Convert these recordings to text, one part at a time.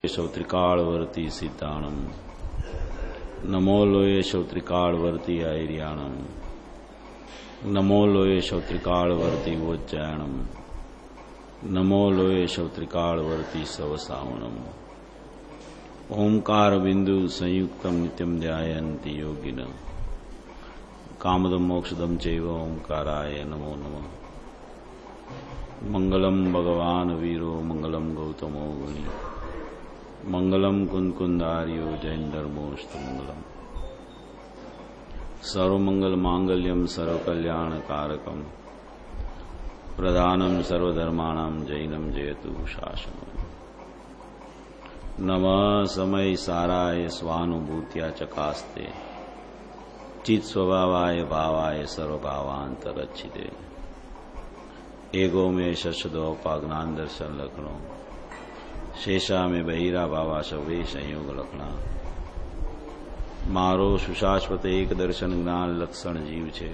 त्रिकालवर्ती सिद्धाणम नमो लोयेशौ त्रिकालवर्ती ऐर्याणम नमो लोयेशौ त्रिकालवर्ती वोज्जयाणम नमो लोयेशौ त्रिकालवर्ती सवसावनम ओंकार बिंदु संयुक्तम नित्यम ध्यायन्ति योगिन कामदम मोक्षदम चैव ओंकाराय नमो नमः। मंगलम भगवान वीरो मंगलम गौतमो गुणी मंगलम कुंदकुंदार्यो जैनधर्मोस्तु मंगलम सर्वमंगल मांगल्यम सर्वकल्याण कारकम प्रधानम सर्वधर्माणाम जैनम जयतु शासनम। नमः समय साराय स्वानुभूत्या चकास्ते चित स्वभावाय भावाय सर्वभावांतरच्छिते एगो में शशदोपाग्नान दर्शन लखनऊ शेषा में बहिरा भावा शवे संयोग लखना मारो सुशाश्वत एक दर्शन ज्ञान लक्षण जीव छे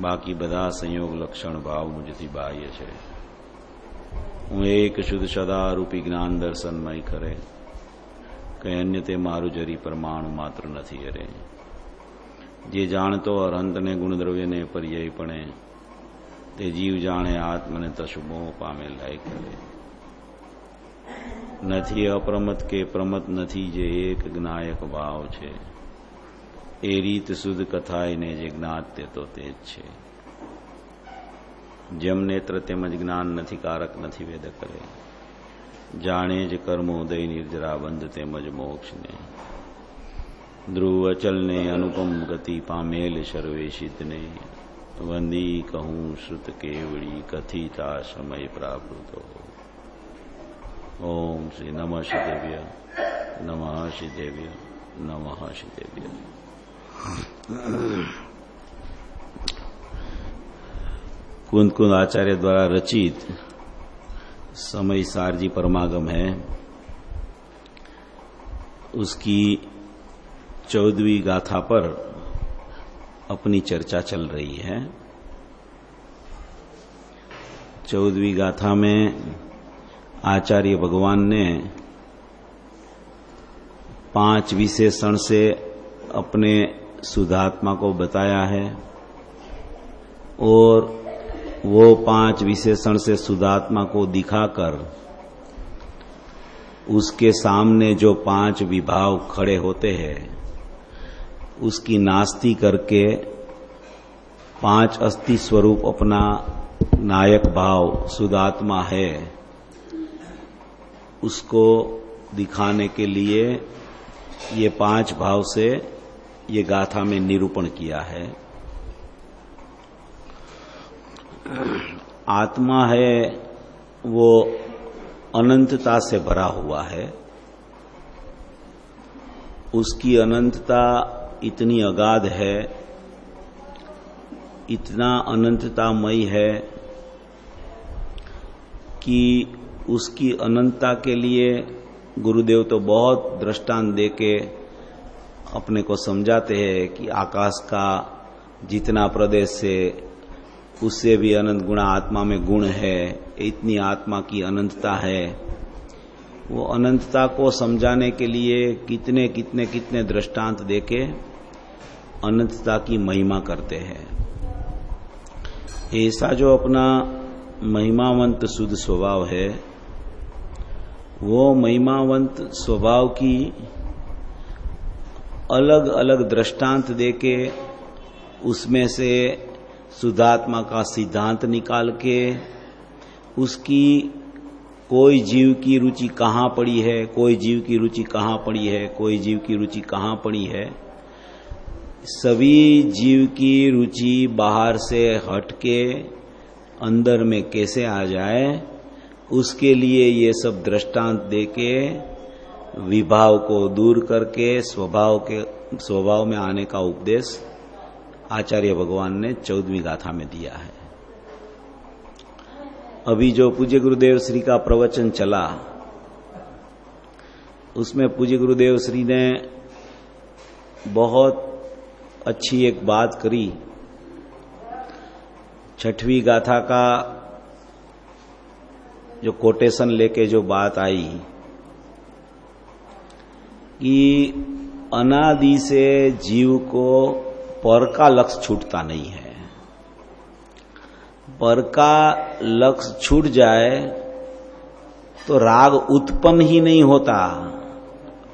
बाकी बधा संयोग लक्षण भाव मुझथी बाह्य छे। हूँ एक शुद्ध सदा रूपी ज्ञान दर्शनमय करे कई अन्य ते मारू जरी परमाणु मात्र नहीं हरे जे जानतो अरहंत ने गुणद्रव्य ने पर्यायपणे ते जीव जाने आत्म ने तशुमो पामे लायक करे નથી અપ્રમત કે પ્રમત નથી જે એક જ્ઞાયક ભાવ છે એ રીત શુદ્ધ કથાઈને જે જ્ઞાત તે તો તે જ છે જેમ નેત્ર તેમજ જ્ઞાન નથી કારક નથી વેદ કરે જાણે જ કર્મોદય નિર્જરા બંધ તેમજ મોક્ષને ધ્રુવ અચલને અનુપમ ગતિ પામેલ સર્વે સિદ્ધને વંદી કહું શ્રુત કેવડી કથિતા સમય પ્રાકૃતો। ओम श्री नमः श्रीदेव्य नमः श्रीदेव्य नमः श्रीदेव्य। कुंद कुंद आचार्य द्वारा रचित समय सारजी परमागम है, उसकी 14वीं गाथा पर अपनी चर्चा चल रही है। 14वीं गाथा में आचार्य भगवान ने 5 विशेषण से अपने शुद्धात्मा को बताया है और वो 5 विशेषण से शुद्धात्मा को दिखाकर उसके सामने जो 5 विभाव खड़े होते हैं उसकी नास्ती करके 5 अस्थि स्वरूप अपना नायक भाव शुद्धात्मा है उसको दिखाने के लिए ये 5 भाव से ये गाथा में निरूपण किया है। आत्मा है वो अनंतता से भरा हुआ है, उसकी अनंतता इतनी अगाध है, इतना अनंततामयी है कि उसकी अनंतता के लिए गुरुदेव तो बहुत दृष्टांत देके अपने को समझाते हैं कि आकाश का जितना प्रदेश से उससे भी अनंत गुणा आत्मा में गुण है, इतनी आत्मा की अनंतता है। वो अनंतता को समझाने के लिए कितने कितने कितने दृष्टांत देके अनंतता की महिमा करते हैं। ऐसा जो अपना महिमावंत शुद्ध स्वभाव है वो महिमावंत स्वभाव की अलग अलग दृष्टांत देके उसमें से शुद्धात्मा का सिद्धांत निकाल के उसकी कोई जीव की रुचि कहाँ पड़ी है, कोई जीव की रुचि कहाँ पड़ी है, कोई जीव की रुचि कहाँ पड़ी है, सभी जीव की रुचि बाहर से हटके अंदर में कैसे आ जाए उसके लिए ये सब दृष्टांत देके विभाव को दूर करके स्वभाव में आने का उपदेश आचार्य भगवान ने 14वीं गाथा में दिया है। अभी जो पूज्य गुरुदेव श्री का प्रवचन चला उसमें पूज्य गुरुदेव श्री ने बहुत अच्छी एक बात करी। 6वीं गाथा का जो कोटेशन लेके जो बात आई कि अनादि से जीव को पर का लक्ष्य छूटता नहीं है। पर का लक्ष्य छूट जाए तो राग उत्पन्न ही नहीं होता,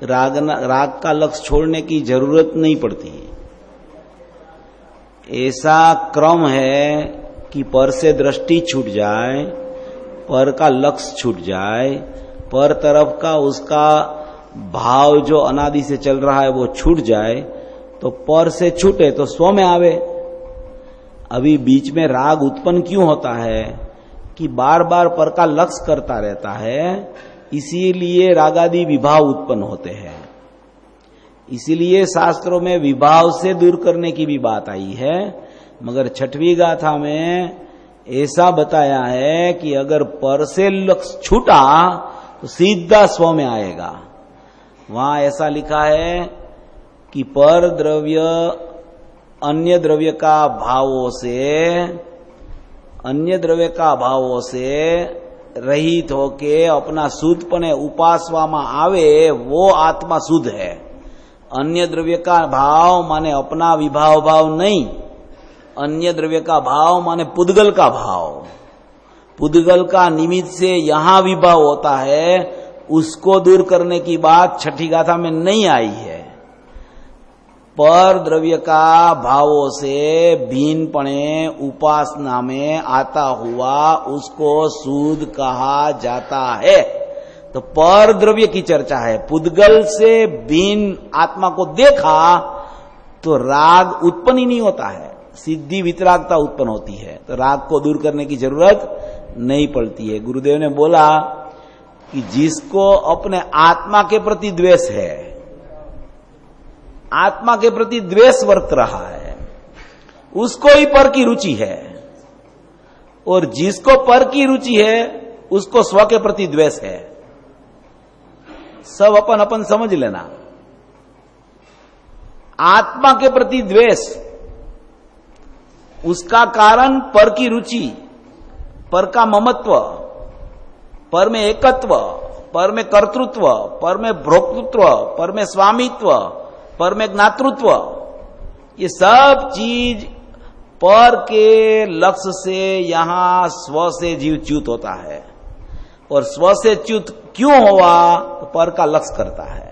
राग का लक्ष्य छोड़ने की जरूरत नहीं पड़ती। ऐसा क्रम है कि पर से दृष्टि छूट जाए, पर का लक्ष्य छूट जाए, पर तरफ का उसका भाव जो अनादि से चल रहा है वो छूट जाए, तो पर से छूटे तो स्व में आवे। अभी बीच में राग उत्पन्न क्यों होता है कि बार बार पर का लक्ष्य करता रहता है, इसीलिए रागादि विभाव उत्पन्न होते हैं। इसीलिए शास्त्रों में विभाव से दूर करने की भी बात आई है, मगर छठवीं गाथा में ऐसा बताया है कि अगर पर से लक्ष्य छूटा तो सीधा स्व में आएगा। वहां ऐसा लिखा है कि पर द्रव्य अन्य द्रव्य का भावों से रहित होके अपना शुद्धपने उपासवामा आवे, वो आत्मा शुद्ध है। अन्य द्रव्य का भाव माने अपना विभाव भाव नहीं, अन्य द्रव्य का भाव माने पुद्गल का भाव। पुद्गल का निमित्त से यहां विभाव होता है, उसको दूर करने की बात छठी गाथा में नहीं आई है। पर द्रव्य का भावों से भिन्नपणे उपासना में आता हुआ उसको शुद्ध कहा जाता है। तो पर द्रव्य की चर्चा है। पुद्गल से भिन्न आत्मा को देखा तो राग उत्पन्न ही नहीं होता है, सिद्धि वितरागता उत्पन्न होती है, तो राग को दूर करने की जरूरत नहीं पड़ती है। गुरुदेव ने बोला कि जिसको अपने आत्मा के प्रति द्वेष है, आत्मा के प्रति द्वेष वर्त रहा है, उसको ही पर की रुचि है, और जिसको पर की रुचि है उसको स्व के प्रति द्वेष है। सब अपन अपन समझ लेना। आत्मा के प्रति द्वेष, उसका कारण पर की रुचि, पर का ममत्व, पर में एकत्व, पर में कर्तृत्व, पर में भोक्तृत्व, पर में स्वामित्व, पर में ज्ञातृत्व, ये सब चीज पर के लक्ष्य से यहां स्व से जीव च्युत होता है। और स्व से च्युत क्यों हुआ? तो पर का लक्ष्य करता है।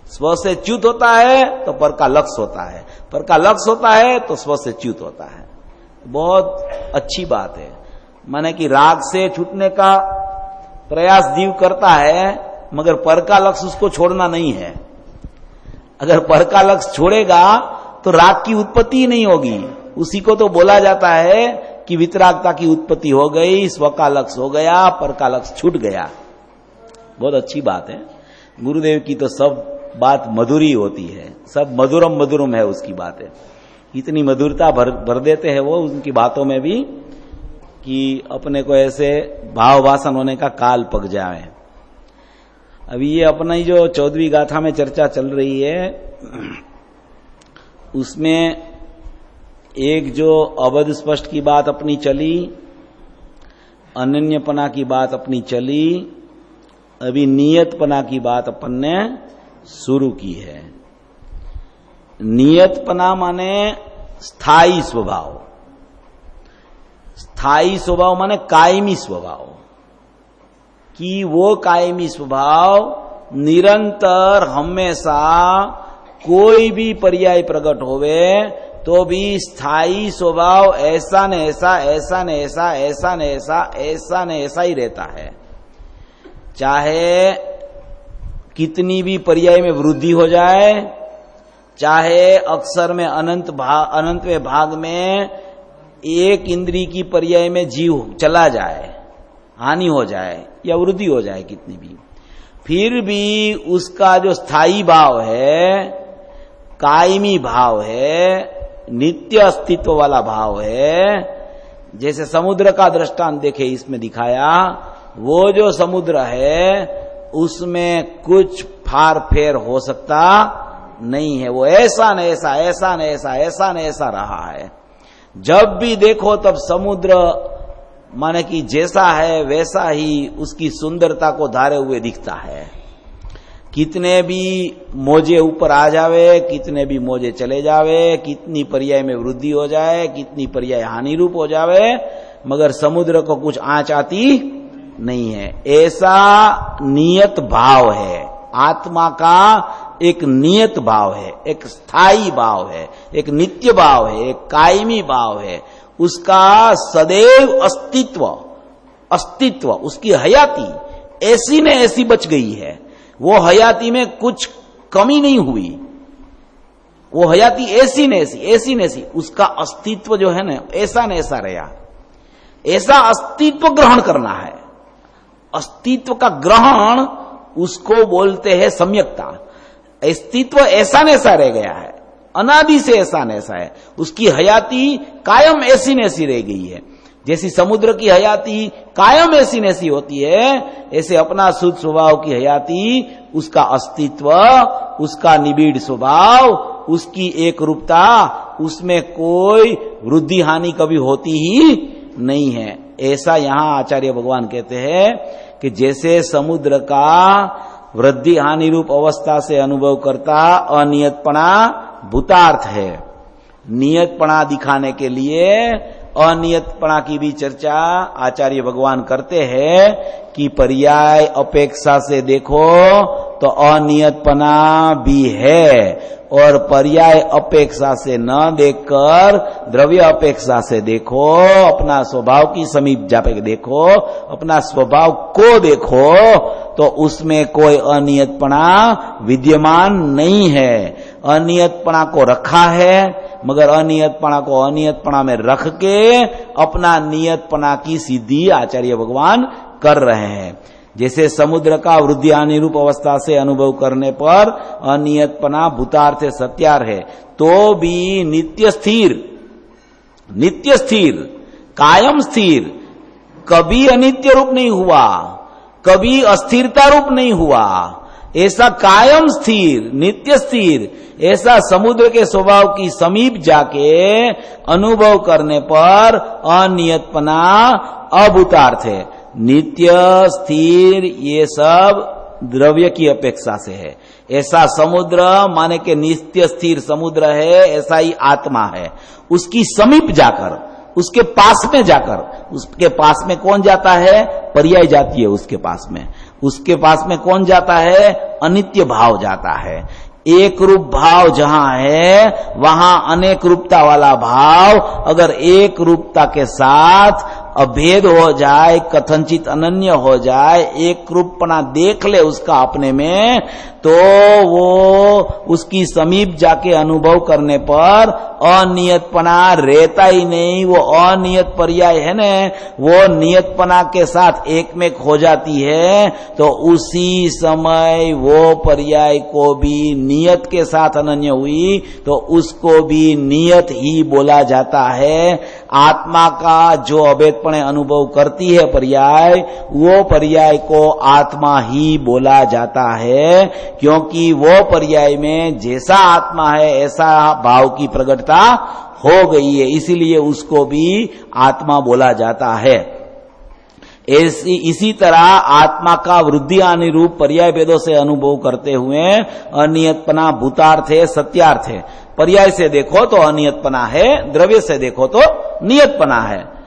स्व से च्युत होता है तो पर का लक्ष्य होता है, पर का लक्ष्य होता है तो स्व से च्युत होता है। बहुत अच्छी बात है। माने कि राग से छूटने का प्रयास जीव करता है, मगर पर का लक्ष्य उसको छोड़ना नहीं है। अगर पर का लक्ष्य छोड़ेगा तो राग की उत्पत्ति नहीं होगी। उसी को तो बोला जाता है कि वितरागता की उत्पत्ति हो गई, स्व का लक्ष्य हो गया, पर का लक्ष्य छूट गया। बहुत अच्छी बात है। गुरुदेव की तो सब बात मधुरी होती है, सब मधुरम मधुरम है उसकी बातें। इतनी मधुरता भर देते हैं वो उनकी बातों में भी कि अपने को ऐसे भाव वासन होने का काल पक जाए। अभी ये अपना ही जो 14वीं गाथा में चर्चा चल रही है, उसमें एक जो अवध स्पष्ट की बात अपनी चली, अनन्यपना की बात अपनी चली, अभी नियतपना की बात अपन ने शुरू की है। नियतपना माने स्थायी स्वभाव, स्थायी स्वभाव माने कायमी स्वभाव, कि वो कायमी स्वभाव निरंतर हमेशा कोई भी पर्याय प्रकट होवे तो भी स्थायी स्वभाव ऐसा न ऐसा, ऐसा न ऐसा, ऐसा न ऐसा, ऐसा न ऐसा ही रहता है। चाहे कितनी भी पर्याय में वृद्धि हो जाए, चाहे अक्षर में अनंतवें भाग में एक इंद्री की पर्याय में जीव चला जाए, हानि हो जाए या वृद्धि हो जाए कितनी भी, फिर भी उसका जो स्थायी भाव है, कायमी भाव है, नित्य अस्तित्व वाला भाव है। जैसे समुद्र का दृष्टांत देखे इसमें दिखाया, वो जो समुद्र है उसमें कुछ फार फेर हो सकता नहीं है। वो ऐसा न ऐसा, ऐसा न ऐसा, ऐसा न ऐसा रहा है। जब भी देखो तब समुद्र माने कि जैसा है वैसा ही उसकी सुंदरता को धारे हुए दिखता है। कितने भी मोजे ऊपर आ जावे, कितने भी मोजे चले जावे, कितनी पर्याय में वृद्धि हो जाए, कितनी पर्याय हानि रूप हो जावे, मगर समुद्र को कुछ आंच आती नहीं है। ऐसा नियत भाव है, आत्मा का एक नियत भाव है, एक स्थायी भाव है, एक नित्य भाव है, एक कायमी भाव है। उसका सदैव अस्तित्व, उसकी हयाती ऐसी ने ऐसी बच गई है। वो हयाती में कुछ कमी नहीं हुई, वो हयाती ऐसी न ऐसी, उसका अस्तित्व जो है ना ऐसा न ऐसा रहा। ऐसा अस्तित्व ग्रहण करना है। अस्तित्व का ग्रहण उसको बोलते हैं सम्यकता। अस्तित्व ऐसा न ऐसा रह गया है, अनादि से ऐसा न ऐसा है। उसकी हयाती कायम ऐसी न ऐसी रह गई है। जैसी समुद्र की हयाती कायम ऐसी न ऐसी होती है, ऐसे अपना शुद्ध स्वभाव की हयाती, उसका अस्तित्व, उसका निबिड़ स्वभाव, उसकी एक रूपता, उसमें कोई वृद्धि हानि कभी होती ही नहीं है। ऐसा यहां आचार्य भगवान कहते हैं कि जैसे समुद्र का वृद्धि हानि रूप अवस्था से अनुभव करता अनियतपणा भूतार्थ है। नियतपणा दिखाने के लिए अनियतपणा की भी चर्चा आचार्य भगवान करते हैं कि पर्याय अपेक्षा से देखो तो अनियतपना भी है, और पर्याय अपेक्षा से न देखकर द्रव्य अपेक्षा से देखो, अपना स्वभाव की समीप जाके देखो, अपना स्वभाव को देखो, तो उसमें कोई अनियतपना विद्यमान नहीं है। अनियतपना को रखा है, मगर अनियतपना को अनियतपना में रख के अपना नियतपना की सिद्धि आचार्य भगवान कर रहे हैं। जैसे समुद्र का वृद्धि हानि रूप अवस्था से अनुभव करने पर अनियतपना भूतार्थ सत्यार है, तो भी नित्य स्थिर कायम स्थिर, कभी अनित्य रूप नहीं हुआ, कभी अस्थिरता रूप नहीं हुआ। ऐसा कायम स्थिर, नित्य स्थिर, ऐसा समुद्र के स्वभाव की समीप जाके अनुभव करने पर अनियतपना अभूतार्थ है। नित्य स्थिर ये सब द्रव्य की अपेक्षा से है। ऐसा समुद्र माने के नित्य स्थिर समुद्र है, ऐसा ही आत्मा है। उसकी समीप जाकर, उसके पास में जाकर, उसके पास में कौन जाता है? पर्याय जाती है उसके पास में। उसके पास में कौन जाता है? अनित्य भाव जाता है। एक रूप भाव जहां है वहां अनेक रूपता वाला भाव अगर एक रूपता के साथ अभेद हो जाए, कथनचित अनन्य हो जाए, एक रूपपना देख ले उसका अपने में, तो वो उसकी समीप जाके अनुभव करने पर अनियतपना रहता ही नहीं। वो अनियत पर्याय है न, वो नियतपना के साथ एक में हो जाती है, तो उसी समय वो पर्याय को भी नियत के साथ अनन्य हुई, तो उसको भी नियत ही बोला जाता है। आत्मा का जो अभेदपणे अनुभव करती है पर्याय, वो पर्याय को आत्मा ही बोला जाता है, क्योंकि वो पर्याय में जैसा आत्मा है ऐसा भाव की प्रकटता हो गई है, इसीलिए उसको भी आत्मा बोला जाता है। इसी तरह आत्मा का वृद्धि हानि रूप पर्याय भेदों से अनुभव करते हुए अनियतपना भूतार्थ है, सत्यार्थ है। पर्याय से देखो तो अनियतपना है, द्रव्य से देखो तो नियतपना है,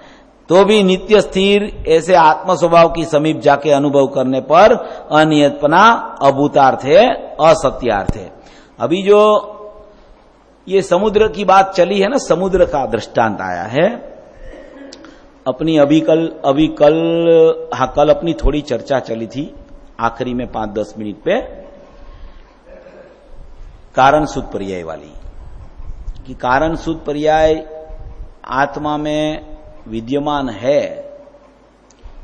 तो भी नित्य स्थिर ऐसे आत्म स्वभाव की समीप जाके अनुभव करने पर अनियतपना अभूतार्थ है, असत्यार्थ है। अभी जो ये समुद्र की बात चली है ना, समुद्र का दृष्टांत आया है अपनी कल अपनी थोड़ी चर्चा चली थी आखिरी में 5-10 मिनट पे, कारण शुद्ध पर्याय वाली, कि कारण शुद्ध पर्याय आत्मा में विद्यमान है।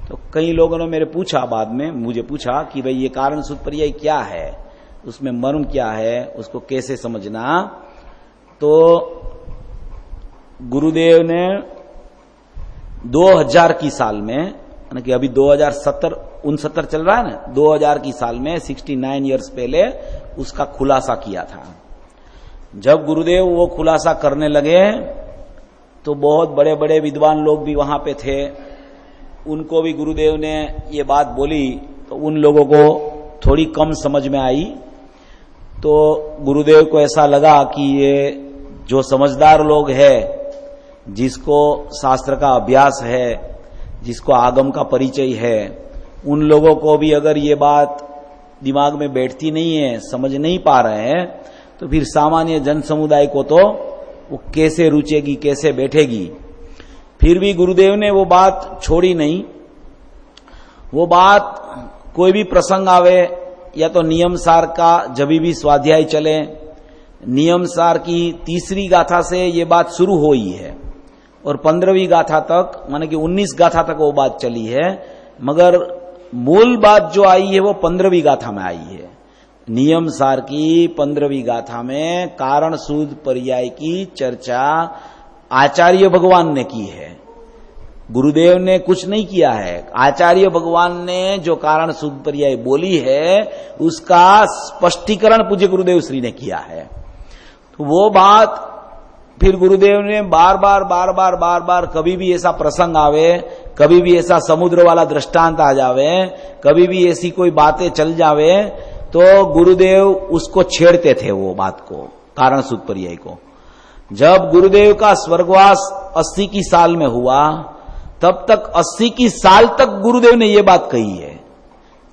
तो कई लोगों ने मेरे पूछा, बाद में मुझे पूछा कि भाई ये कारण शुद्ध पर्याय क्या है, उसमें मर्म क्या है, उसको कैसे समझना। तो गुरुदेव ने 2000 की साल में, यानी कि अभी 2069 चल रहा है ना, 2000 की साल में 69 इयर्स पहले उसका खुलासा किया था। जब गुरुदेव वो खुलासा करने लगे तो बहुत बड़े बड़े विद्वान लोग भी वहां पे थे, उनको भी गुरुदेव ने ये बात बोली तो उन लोगों को थोड़ी कम समझ में आई। तो गुरुदेव को ऐसा लगा कि ये जो समझदार लोग हैं, जिसको शास्त्र का अभ्यास है, जिसको आगम का परिचय है, उन लोगों को भी अगर ये बात दिमाग में बैठती नहीं है, समझ नहीं पा रहे हैं, तो फिर सामान्य जन समुदाय को तो वो कैसे रुचेगी, कैसे बैठेगी। फिर भी गुरुदेव ने वो बात छोड़ी नहीं। वो बात कोई भी प्रसंग आवे या तो नियम सार का जब भी स्वाध्याय चले, नियम सार की तीसरी गाथा से ये बात शुरू हुई है और 15वीं गाथा तक, माने कि 19 गाथा तक वो बात चली है, मगर मूल बात जो आई है वो 15वीं गाथा में आई है। नियम सार की 15वीं गाथा में कारण सूद पर्याय की चर्चा आचार्य भगवान ने की है, गुरुदेव ने कुछ नहीं किया है। आचार्य भगवान ने जो कारण सूद पर्याय बोली है उसका स्पष्टीकरण पूज्य गुरुदेव श्री ने किया है। तो वो बात फिर गुरुदेव ने बार बार कभी भी ऐसा प्रसंग आवे, कभी भी ऐसा समुद्र वाला दृष्टांत आ जावे, कभी भी ऐसी कोई बातें चल जावे, तो गुरुदेव उसको छेड़ते थे वो बात को, कारण सूद पर्याय को। जब गुरुदेव का स्वर्गवास 80 की साल में हुआ, तब तक 80 की साल तक गुरुदेव ने ये बात कही है।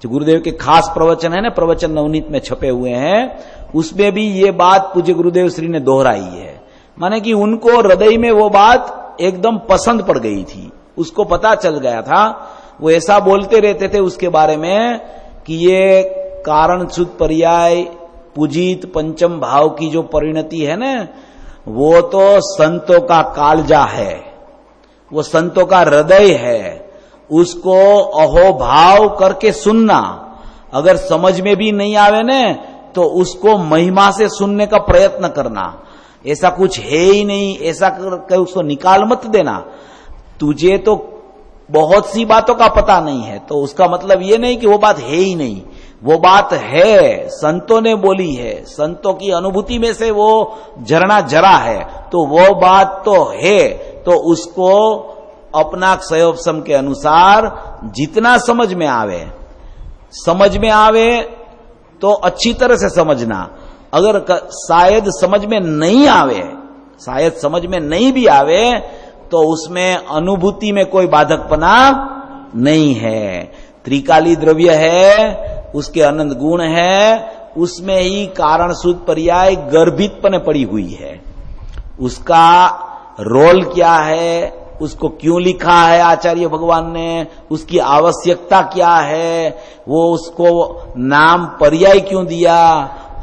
जो गुरुदेव के खास प्रवचन है ना, प्रवचन नवनीत में छपे हुए हैं, उसमें भी ये बात पूज्य गुरुदेव श्री ने दोहराई है। माने कि उनको हृदय में वो बात एकदम पसंद पड़ गई थी, उसको पता चल गया था। वो ऐसा बोलते रहते थे उसके बारे में कि ये कारण सूद पर्याय पूजित पंचम भाव की जो परिणति है ना, वो तो संतों का कालजा है, वो संतों का हृदय है। उसको अहोभाव करके सुनना, अगर समझ में भी नहीं आवे न, तो उसको महिमा से सुनने का प्रयत्न करना। ऐसा कुछ है ही नहीं, ऐसा करके उसको निकाल मत देना। तुझे तो बहुत सी बातों का पता नहीं है, तो उसका मतलब ये नहीं कि वो बात है ही नहीं। वो बात है, संतों ने बोली है, संतों की अनुभूति में से वो झरना जरा है, तो वो बात तो है। तो उसको अपना क्षयोपशम के अनुसार जितना समझ में आवे तो अच्छी तरह से समझना। अगर शायद समझ में नहीं आवे, शायद समझ में नहीं भी आवे, तो उसमें अनुभूति में कोई बाधकपना नहीं है। त्रिकाली द्रव्य है, उसके अनंत गुण है, उसमें ही कारण सूद पर्याय गर्भितपने पड़ी हुई है। उसका रोल क्या है, उसको क्यों लिखा है आचार्य भगवान ने, उसकी आवश्यकता क्या है, वो उसको नाम पर्याय क्यों दिया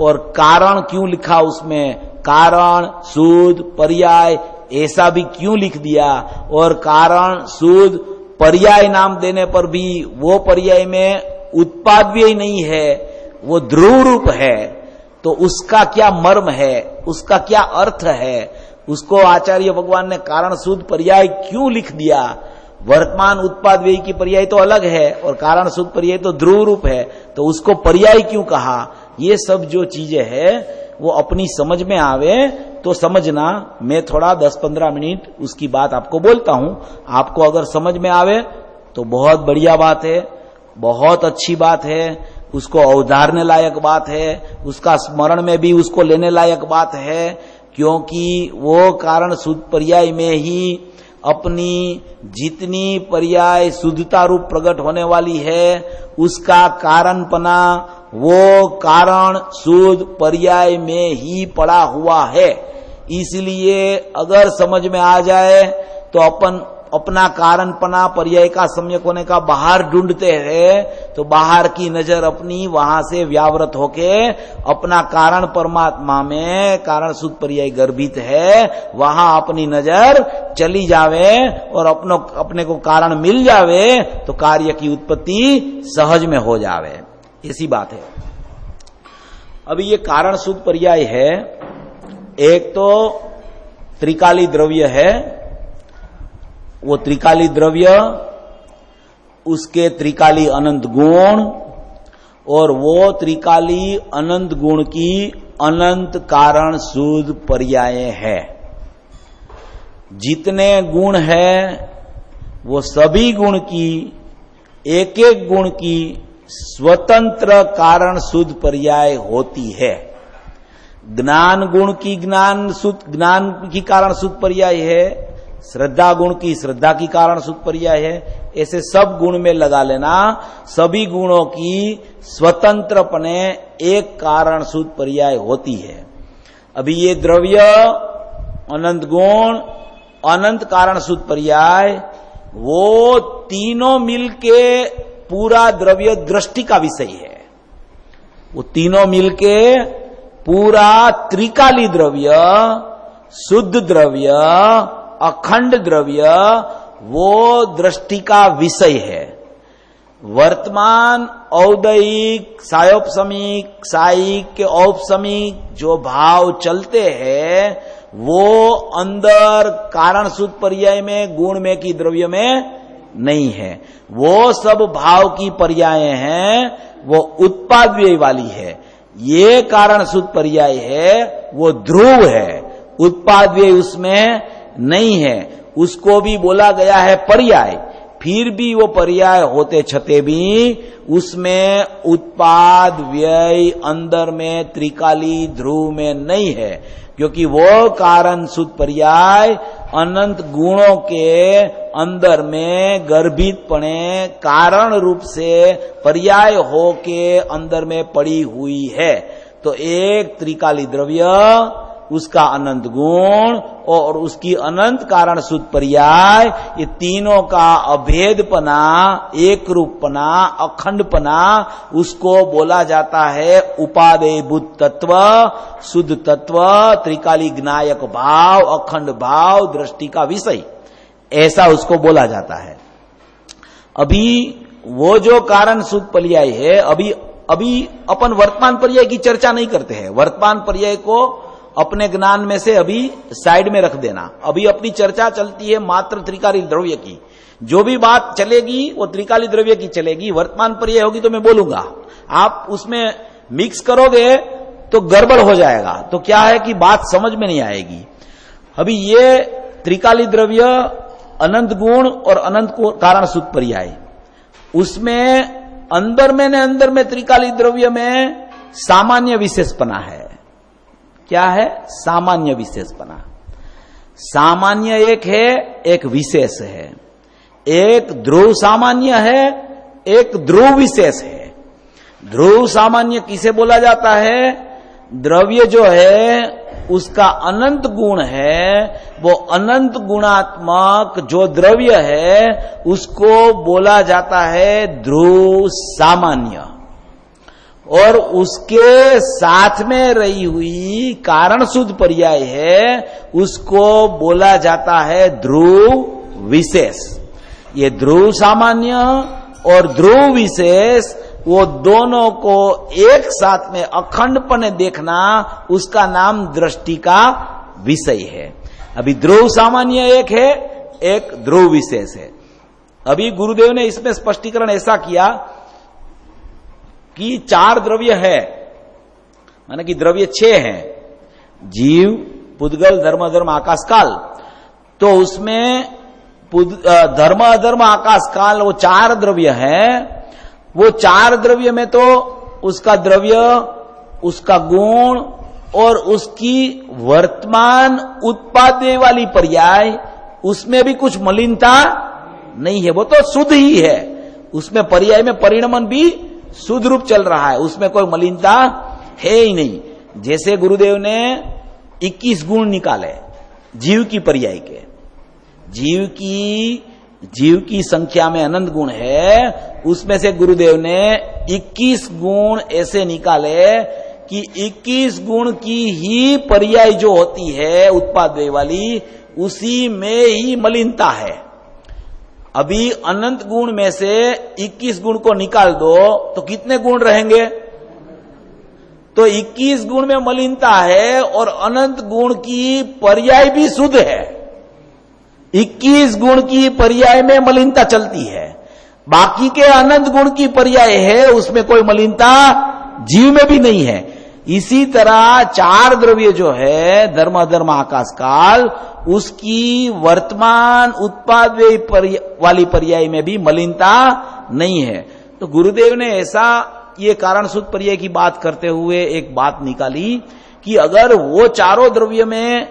और कारण क्यों लिखा, उसमें कारण सूद पर्याय ऐसा भी क्यों लिख दिया, और कारण सूद पर्याय नाम देने पर भी वो पर्याय में उत्पाद भी नहीं है, वो ध्रुव रूप है। तो उसका क्या मर्म है, उसका क्या अर्थ है, उसको आचार्य भगवान ने कारण सूद पर्याय क्यों लिख दिया। वर्तमान उत्पाद व्यय की पर्याय तो अलग है और कारण सूद पर्याय तो ध्रुव रूप है, तो उसको पर्याय क्यों कहा। ये सब जो चीजें है वो अपनी समझ में आवे तो समझना। मैं थोड़ा 10-15 मिनट उसकी बात आपको बोलता हूं, आपको अगर समझ में आवे तो बहुत बढ़िया बात है, बहुत अच्छी बात है, उसको अवधारने लायक बात है, उसका स्मरण में भी उसको लेने लायक बात है, क्योंकि वो कारण सूद पर्याय में ही अपनी जितनी पर्याय शुद्धता रूप प्रकट होने वाली है, उसका कारणपना वो कारण सूद पर्याय में ही पड़ा हुआ है। इसलिए अगर समझ में आ जाए तो अपना कारणपना पर्याय का सम्यक होने का बाहर ढूंढते हैं, तो बाहर की नजर अपनी वहां से व्यावृत होके अपना कारण परमात्मा में कारण सूद पर्याय गर्भित है, वहां अपनी नजर चली जावे और अपने को कारण मिल जावे तो कार्य की उत्पत्ति सहज में हो जावे। ऐसी बात है। अभी ये कारण सूद पर्याय है, एक तो त्रिकाली द्रव्य है, वो त्रिकाली द्रव्य, उसके त्रिकाली अनंत गुण, और वो त्रिकाली अनंत गुण की अनंत कारण सूद पर्याय है। जितने गुण है वो सभी गुण की एक एक गुण की स्वतंत्र कारण शुद्ध पर्याय होती है। ज्ञान गुण की ज्ञान की कारण शुद्ध पर्याय है, श्रद्धा गुण की श्रद्धा की कारण शुद्ध पर्याय है। ऐसे सब गुण में लगा लेना, सभी गुणों की स्वतंत्रपने एक कारण शुद्ध पर्याय होती है। अभी ये द्रव्य, अनंत गुण, अनंत कारण शुद्ध पर्याय, वो तीनों मिलके पूरा द्रव्य दृष्टि का विषय है। वो तीनों मिलके पूरा त्रिकाली द्रव्य, शुद्ध द्रव्य, अखंड द्रव्य, वो दृष्टि का विषय है। वर्तमान औदैहिक, सायोपसमिक, सायिक के औपसमिक जो भाव चलते हैं, वो अंदर कारण शुद्ध पर्याय में, गुण में की द्रव्य में नहीं है। वो सब भाव की पर्याय हैं, वो उत्पाद व्यय वाली है। ये कारण शुद्ध पर्याय है, वो ध्रुव है, उत्पाद व्यय उसमें नहीं है। उसको भी बोला गया है पर्याय, फिर भी वो पर्याय होते छते भी उसमें उत्पाद व्यय अंदर में त्रिकाली ध्रुव में नहीं है, क्योंकि वो कारण शुद्ध पर्याय अनंत गुणों के अंदर में गर्भितपणे कारण रूप से पर्याय हो के अंदर में पड़ी हुई है। तो एक त्रिकाली द्रव्य, उसका अनंत गुण और उसकी अनंत कारण शुद्ध पर्याय, ये तीनों का अभेदपना, एक रूपपना, अखंडपना, उसको बोला जाता है उपादेयभूत तत्व, शुद्ध तत्व, त्रिकाली ज्ञायक भाव, अखंड भाव, दृष्टि का विषय, ऐसा उसको बोला जाता है। अभी वो जो कारण शुद्ध पर्याय है, अभी अपन वर्तमान पर्याय की चर्चा नहीं करते हैं। वर्तमान पर्याय को अपने ज्ञान में से अभी साइड में रख देना। अभी अपनी चर्चा चलती है मात्र त्रिकाली द्रव्य की। जो भी बात चलेगी वो त्रिकाली द्रव्य की चलेगी। वर्तमान पर्याय होगी तो मैं बोलूंगा, आप उसमें मिक्स करोगे तो गड़बड़ हो जाएगा, तो क्या है कि बात समझ में नहीं आएगी। अभी ये त्रिकाली द्रव्य, अनंत गुण और अनंत कारण शुद्ध पर्याय, उसमें अंदर में त्रिकाली द्रव्य में सामान्य विशेषपना है। क्या है? सामान्य विशेषपना। सामान्य एक है, एक विशेष है। एक ध्रुव सामान्य है, एक ध्रुव विशेष है। ध्रुव सामान्य किसे बोला जाता है? द्रव्य जो है उसका अनंत गुण है, वो अनंत गुणात्मक जो द्रव्य है उसको बोला जाता है ध्रुव सामान्य। और उसके साथ में रही हुई कारण शुद्ध पर्याय है, उसको बोला जाता है ध्रुव विशेष। ये ध्रुव सामान्य और ध्रुव विशेष, वो दोनों को एक साथ में अखंडपने देखना, उसका नाम दृष्टि का विषय है। अभी ध्रुव सामान्य एक है, एक ध्रुव विशेष है। अभी गुरुदेव ने इसमें स्पष्टीकरण ऐसा किया कि 4 द्रव्य है, माने कि द्रव्य 6 हैं, जीव, पुद्गल, धर्म, अधर्म, आकाश, काल। तो उसमें धर्म, अधर्म, आकाश, काल, वो 4 द्रव्य हैं। वो 4 द्रव्य में तो उसका द्रव्य, उसका गुण और उसकी वर्तमान उत्पादे वाली पर्याय, उसमें भी कुछ मलिनता नहीं है, वो तो शुद्ध ही है। उसमें पर्याय में परिणमन भी शुद्ध रूप चल रहा है, उसमें कोई मलिनता है ही नहीं। जैसे गुरुदेव ने 21 गुण निकाले जीव की पर्याय के, जीव की संख्या में अनंत गुण है, उसमें से गुरुदेव ने 21 गुण ऐसे निकाले कि 21 गुण की ही पर्याय जो होती है उत्पाद वाली, उसी में ही मलिनता है। अभी अनंत गुण में से 21 गुण को निकाल दो तो कितने गुण रहेंगे? तो 21 गुण में मलिनता है और अनंत गुण की पर्याय भी शुद्ध है। 21 गुण की पर्याय में मलिनता चलती है, बाकी के अनंत गुण की पर्याय है, उसमें कोई मलिनता जीव में भी नहीं है। इसी तरह 4 द्रव्य जो है, धर्म, अधर्म, आकाश, काल, उसकी वर्तमान उत्पाद वाली पर्याय में भी मलिनता नहीं है। तो गुरुदेव ने ऐसा ये कारण सूत्र पर्याय की बात करते हुए एक बात निकाली कि अगर वो चारों द्रव्य में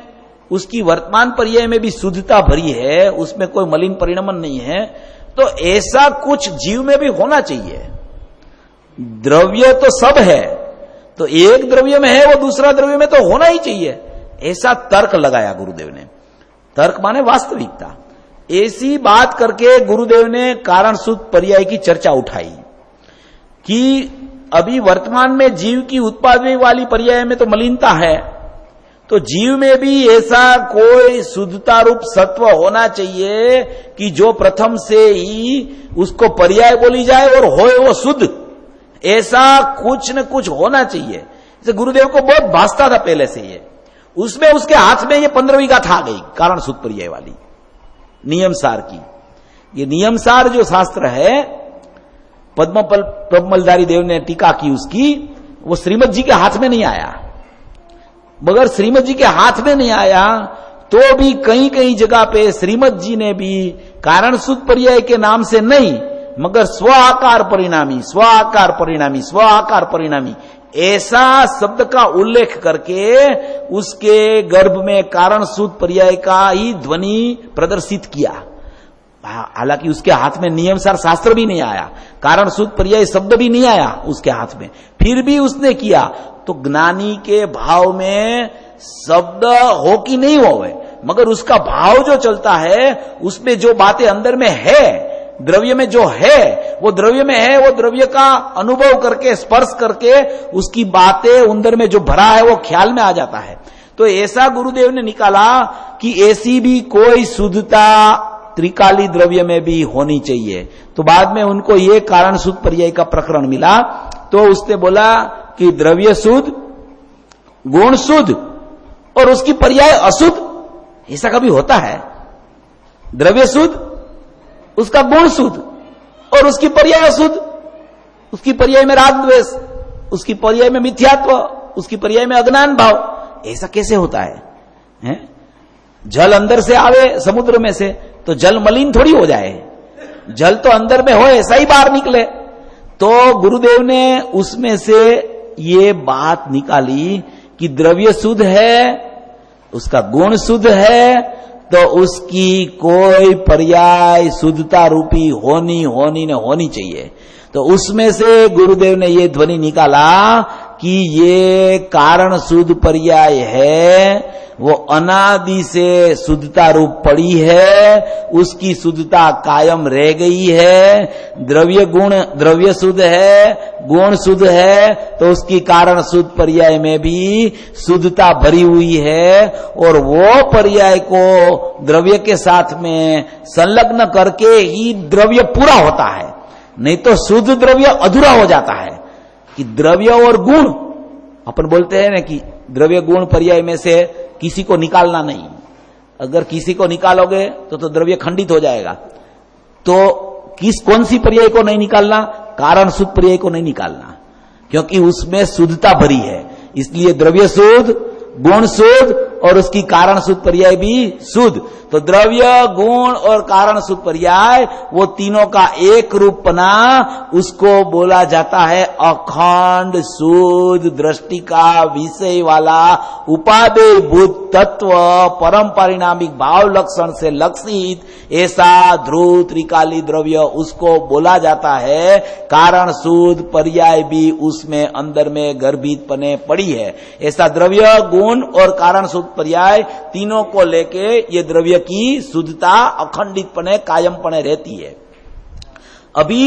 उसकी वर्तमान पर्याय में भी शुद्धता भरी है, उसमें कोई मलिन परिणमन नहीं है, तो ऐसा कुछ जीव में भी होना चाहिए। द्रव्य तो सब है, तो एक द्रव्य में है वो दूसरा द्रव्य में तो होना ही चाहिए, ऐसा तर्क लगाया गुरुदेव ने। तर्क माने वास्तविकता। ऐसी बात करके गुरुदेव ने कारण सूत्र पर्याय की चर्चा उठाई कि अभी वर्तमान में जीव की उत्पादन वाली पर्याय में तो मलिनता है, तो जीव में भी ऐसा कोई शुद्धता रूप सत्व होना चाहिए कि जो प्रथम से ही उसको पर्याय बोली जाए और होए वो शुद्ध, ऐसा कुछ न कुछ होना चाहिए। जैसे गुरुदेव को बहुत भासता था पहले से ये, उसमें उसके हाथ में ये 15वीं गाथा आ गई कारण सूत्र पर्याय वाली नियम सार की। ये नियम सार जो शास्त्र है, पद्ममलधारी देव ने टीका की उसकी, वो श्रीमद जी के हाथ में नहीं आया। मगर श्रीमद जी के हाथ में नहीं आया तो भी कई कई जगह पे श्रीमद जी ने भी कारण सूत्र पर्याय के नाम से नहीं, मगर स्व आकार परिणामी, स्व आकार परिणामी, स्व आकार परिणामी ऐसा शब्द का उल्लेख करके उसके गर्भ में कारण सूत्र पर्याय का ही ध्वनि प्रदर्शित किया। हालांकि उसके हाथ में नियमसार शास्त्र भी नहीं आया, कारण सूत्र पर्याय शब्द भी नहीं आया उसके हाथ में, फिर भी उसने किया। तो ज्ञानी के भाव में शब्द हो कि नहीं हो, मगर उसका भाव जो चलता है उसमें जो बातें अंदर में है, द्रव्य में जो है वो द्रव्य में है, वो द्रव्य का अनुभव करके स्पर्श करके उसकी बातें अंदर में जो भरा है वो ख्याल में आ जाता है। तो ऐसा गुरुदेव ने निकाला कि ऐसी भी कोई शुद्धता त्रिकाली द्रव्य में भी होनी चाहिए। तो बाद में उनको ये कारण शुद्ध पर्याय का प्रकरण मिला, तो उसने बोला कि द्रव्य शुद्ध, गुण शुद्ध और उसकी पर्याय अशुद्ध, ऐसा कभी होता है? द्रव्य शुद्ध, उसका गुण शुद्ध और उसकी पर्याय अशुद्ध, उसकी पर्याय में राग द्वेष, उसकी पर्याय में मिथ्यात्व, उसकी पर्याय में अज्ञान भाव, ऐसा कैसे होता है? जल अंदर से आवे समुद्र में से तो जल मलिन थोड़ी हो जाए, जल तो अंदर में हो ऐसा ही बाहर निकले। तो गुरुदेव ने उसमें से ये बात निकाली कि द्रव्य शुद्ध है, उसका गुण शुद्ध है, तो उसकी कोई पर्याय शुद्धता रूपी होनी चाहिए। तो उसमें से गुरुदेव ने ये ध्वनि निकाला कि ये कारण शुद्ध पर्याय है, वो अनादि से शुद्धता रूप पड़ी है, उसकी शुद्धता कायम रह गई है। द्रव्य शुद्ध है, गुण शुद्ध है, तो उसकी कारण शुद्ध पर्याय में भी शुद्धता भरी हुई है, और वो पर्याय को द्रव्य के साथ में संलग्न करके ही द्रव्य पूरा होता है, नहीं तो शुद्ध द्रव्य अधूरा हो जाता है। कि द्रव्य और गुण, अपन बोलते हैं ना कि द्रव्य गुण पर्याय में से किसी को निकालना नहीं, अगर किसी को निकालोगे तो द्रव्य खंडित हो जाएगा। तो कौन सी पर्याय को नहीं निकालना? कारण शुद्ध पर्याय को नहीं निकालना, क्योंकि उसमें शुद्धता भरी है, इसलिए द्रव्य शुद्ध, गुण शुद्ध और उसकी कारण शुद्ध पर्याय भी शुद्ध। तो द्रव्य, गुण और कारण शुद्ध पर्याय, वो तीनों का एक रूपना, उसको बोला जाता है अखंड शुद्ध दृष्टि का विषय वाला उपादेय भूत तत्व, परम परिणामिक भाव लक्षण से लक्षित ऐसा ध्रुव त्रिकाली द्रव्य, उसको बोला जाता है कारण शुद्ध पर्याय भी उसमें अंदर में गर्भित पने पड़ी है। ऐसा द्रव्य, गुण और कारण शुद्ध पर्याय तीनों को लेके ये द्रव्य की शुद्धता अखंडितपने कायमपने रहती है। अभी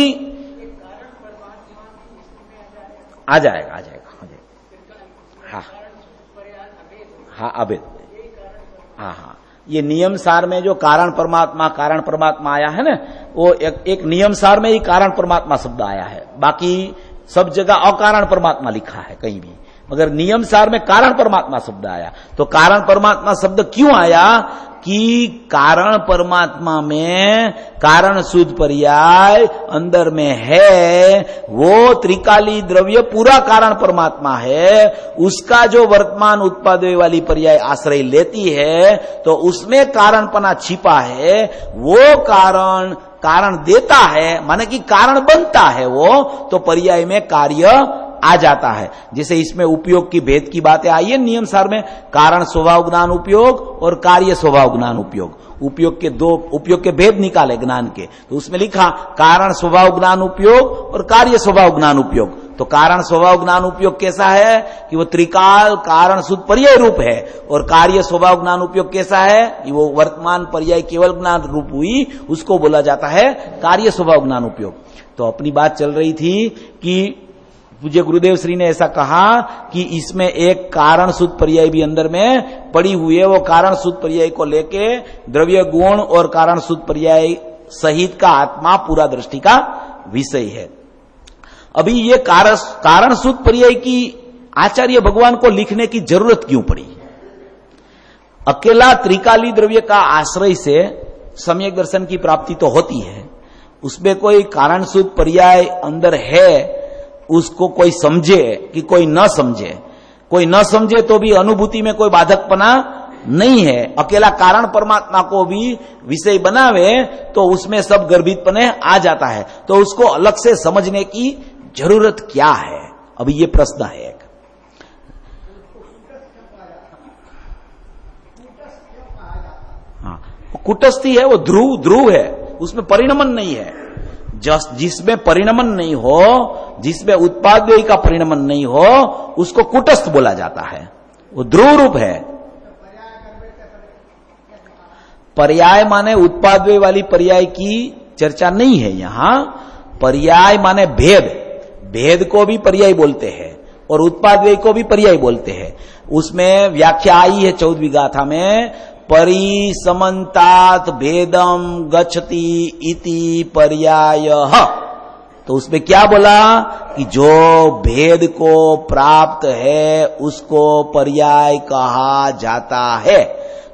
आ जाएगा हाँ अभेद, हाँ ये नियम सार में जो कारण परमात्मा आया है ना, वो एक नियम सार में ही कारण परमात्मा शब्द आया है, बाकी सब जगह अकारण परमात्मा लिखा है कहीं भी, मगर नियम सार में कारण परमात्मा शब्द आया। तो कारण परमात्मा शब्द क्यों आया? कि कारण परमात्मा में कारण शुद्ध पर्याय अंदर में है, वो त्रिकाली द्रव्य पूरा कारण परमात्मा है, उसका जो वर्तमान उत्पादन वाली पर्याय आश्रय लेती है, तो उसमें कारणपना छिपा है, वो कारण कारण देता है, माने कि कारण बनता है वो, तो पर्याय में कार्य आ जाता है। जैसे इसमें उपयोग की भेद की बातें आई है नियम सार में, कारण स्वभाव ज्ञान उपयोग और कार्य स्वभाव ज्ञान उपयोग। उपयोग के भेद निकाले ज्ञान के, तो उसमें लिखा कारण स्वभाव ज्ञान उपयोग और कार्य स्वभाव ज्ञान उपयोग। तो कारण स्वभाव ज्ञान उपयोग कैसा है कि वो त्रिकाल कारण शुद्ध पर्याय रूप है, और कार्य स्वभाव ज्ञान उपयोग कैसा है कि वो वर्तमान पर्याय केवल ज्ञान रूप हुई, उसको बोला जाता है कार्य स्वभाव ज्ञान उपयोग। तो अपनी बात चल रही थी कि पूज्य गुरुदेव श्री ने ऐसा कहा कि इसमें एक कारण शुद्ध पर्याय भी अंदर में पड़ी हुई है। वो कारण शुद्ध पर्याय को लेके द्रव्य गुण और कारण शुद्ध पर्याय सहित का आत्मा पूरा दृष्टि का विषय है। अभी ये कारण शुद्ध पर्याय की आचार्य भगवान को लिखने की जरूरत क्यों पड़ी? अकेला त्रिकाली द्रव्य का आश्रय से सम्यक दर्शन की प्राप्ति तो होती है, उसमें कोई कारण शुद्ध पर्याय अंदर है, उसको कोई समझे कि कोई न समझे, कोई न समझे तो भी अनुभूति में कोई बाधकपना नहीं है। अकेला कारण परमात्मा को भी विषय बनावे तो उसमें सब गर्भितपने आ जाता है, तो उसको अलग से समझने की जरूरत क्या है? अभी ये प्रश्न है एक। हाँ, कुटस्थी है, वो ध्रुव है, उसमें परिणमन नहीं है। जिसमें परिणमन नहीं हो, जिसमें उत्पाद्य का परिणमन नहीं हो, उसको कुटस्थ बोला जाता है, वो ध्रुव रूप है। पर्याय माने उत्पाद्य वाली पर्याय की चर्चा नहीं है यहां। पर्याय माने भेद, भेद को भी पर्याय बोलते हैं और उत्पाद्य को भी पर्याय बोलते हैं। उसमें व्याख्या आई है 14वीं गाथा में, परिसमन्तात भेदम गच्छति इति पर्यायः। तो उसमें क्या बोला कि जो भेद को प्राप्त है उसको पर्याय कहा जाता है।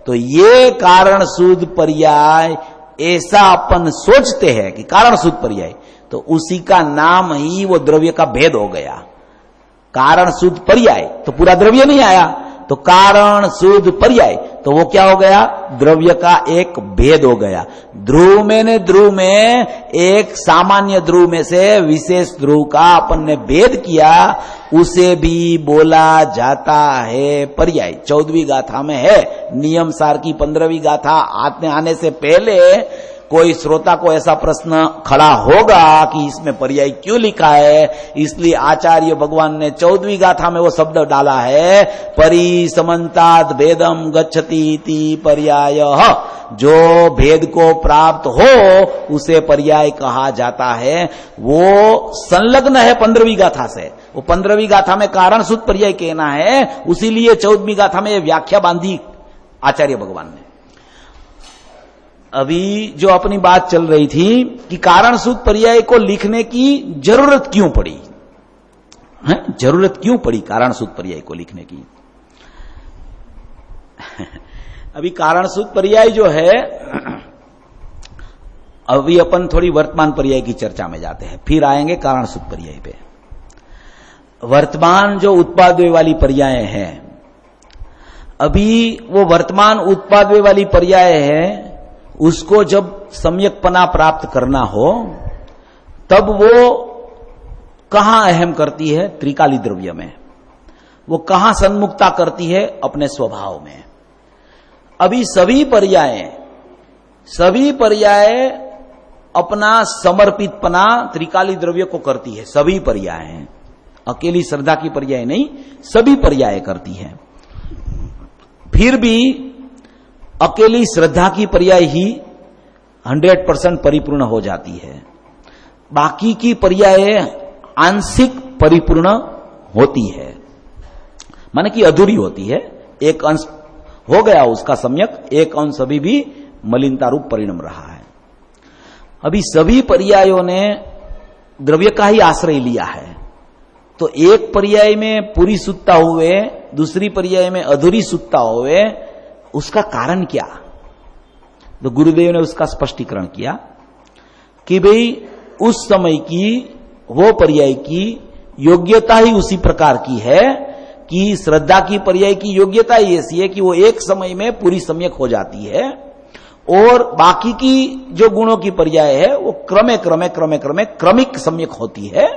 तो ये कारण शुद्ध पर्याय ऐसा अपन सोचते हैं कि कारण शुद्ध पर्याय, तो उसी का नाम ही वो द्रव्य का भेद हो गया। कारण शुद्ध पर्याय तो पूरा द्रव्य नहीं आया, तो कारण शुद्ध पर्याय तो वो क्या हो गया? द्रव्य का एक भेद हो गया। ध्रुव में एक सामान्य ध्रुव में से विशेष ध्रुव का अपन ने भेद किया, उसे भी बोला जाता है पर्याय। 14वीं गाथा में है। नियम सार की 15वीं गाथा आने से पहले कोई श्रोता को ऐसा प्रश्न खड़ा होगा कि इसमें पर्याय क्यों लिखा है, इसलिए आचार्य भगवान ने 14वीं गाथा में वो शब्द डाला है, परिसमन्तात भेदम गच्छति इति पर्यायः। जो भेद को प्राप्त हो उसे पर्याय कहा जाता है। वो संलग्न है 15वीं गाथा से। वो 15वीं गाथा में कारण शुद्ध पर्याय कहना है, उसीलिए 14वीं गाथा में व्याख्या बांधी आचार्य भगवान ने। अभी जो अपनी बात चल रही थी कि कारण शुद्ध पर्याय को लिखने की जरूरत क्यों पड़ी है? जरूरत क्यों पड़ी कारण शुद्ध पर्याय को लिखने की? अभी कारण शुद्ध पर्याय जो है, अभी अपन थोड़ी वर्तमान पर्याय की चर्चा में जाते हैं, फिर आएंगे कारण शुद्ध पर्याय पे। वर्तमान जो उत्पाद्य वाली पर्याय है, अभी वो वर्तमान उत्पाद्य वाली पर्याय है, उसको जब सम्यकपना प्राप्त करना हो तब वो कहां अहम करती है? त्रिकाली द्रव्य में। वो कहां सन्मुखता करती है? अपने स्वभाव में। अभी सभी पर्याय अपना समर्पितपना त्रिकाली द्रव्य को करती है। सभी पर्याय, अकेली श्रद्धा की पर्याय नहीं, सभी पर्याय करती है। फिर भी अकेली श्रद्धा की पर्याय ही 100% परिपूर्ण हो जाती है, बाकी की पर्याय आंशिक परिपूर्ण होती है, माने कि अधूरी होती है। एक अंश हो गया उसका सम्यक, एक अंश अभी भी मलिनता रूप परिणम रहा है। अभी सभी पर्यायों ने द्रव्य का ही आश्रय लिया है, तो एक पर्याय में पूरी शुद्धता हुए, दूसरी पर्याय में अधूरी शुद्धता हुए, उसका कारण क्या? तो गुरुदेव ने उसका स्पष्टीकरण किया कि भाई उस समय की वो पर्याय की योग्यता ही उसी प्रकार की है कि श्रद्धा की पर्याय की योग्यता ही ऐसी है कि वो एक समय में पूरी सम्यक हो जाती है, और बाकी की जो गुणों की पर्याय है वो क्रमे क्रमे क्रमे क्रमे क्रमिक सम्यक होती है।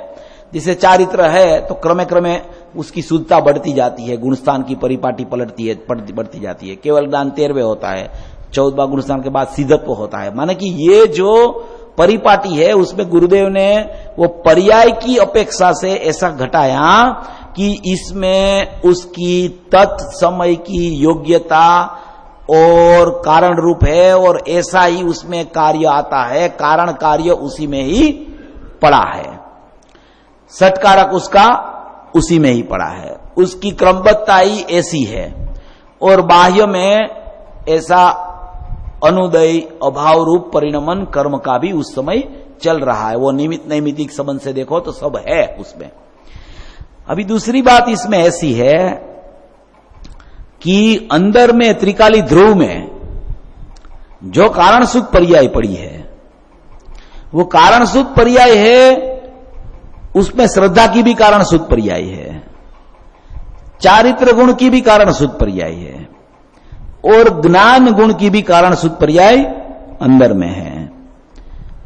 जिसे चारित्र है तो क्रमे क्रमे उसकी शुद्धता बढ़ती जाती है, गुणस्थान की परिपाटी पलटती है, बढ़ती जाती है। केवल ज्ञान 13वें होता है, 14वां गुणस्थान के बाद सिद्धत्व होता है। माने कि ये जो परिपाटी है उसमें गुरुदेव ने वो पर्याय की अपेक्षा से ऐसा घटाया कि इसमें उसकी तत्समय की योग्यता और कारण रूप है, और ऐसा ही उसमें कार्य आता है, कारण कार्य उसी में ही पड़ा है, षटकारक उसका उसी में ही पड़ा है, उसकी क्रमबद्धता ही ऐसी है। और बाह्य में ऐसा अनुदय अभाव रूप परिणमन कर्म का भी उस समय चल रहा है। वो निमित्त नैमित्तिक संबंध से देखो तो सब है उसमें। अभी दूसरी बात इसमें ऐसी है कि अंदर में त्रिकाली ध्रुव में जो कारण सुख पर्याय पड़ी है, वो कारण सुख पर्याय है, उसमें श्रद्धा की भी कारण सुख पर्याय है, चारित्र गुण की भी कारण सुख पर्याय है, और ज्ञान गुण की भी कारण सुख पर्याय अंदर में है।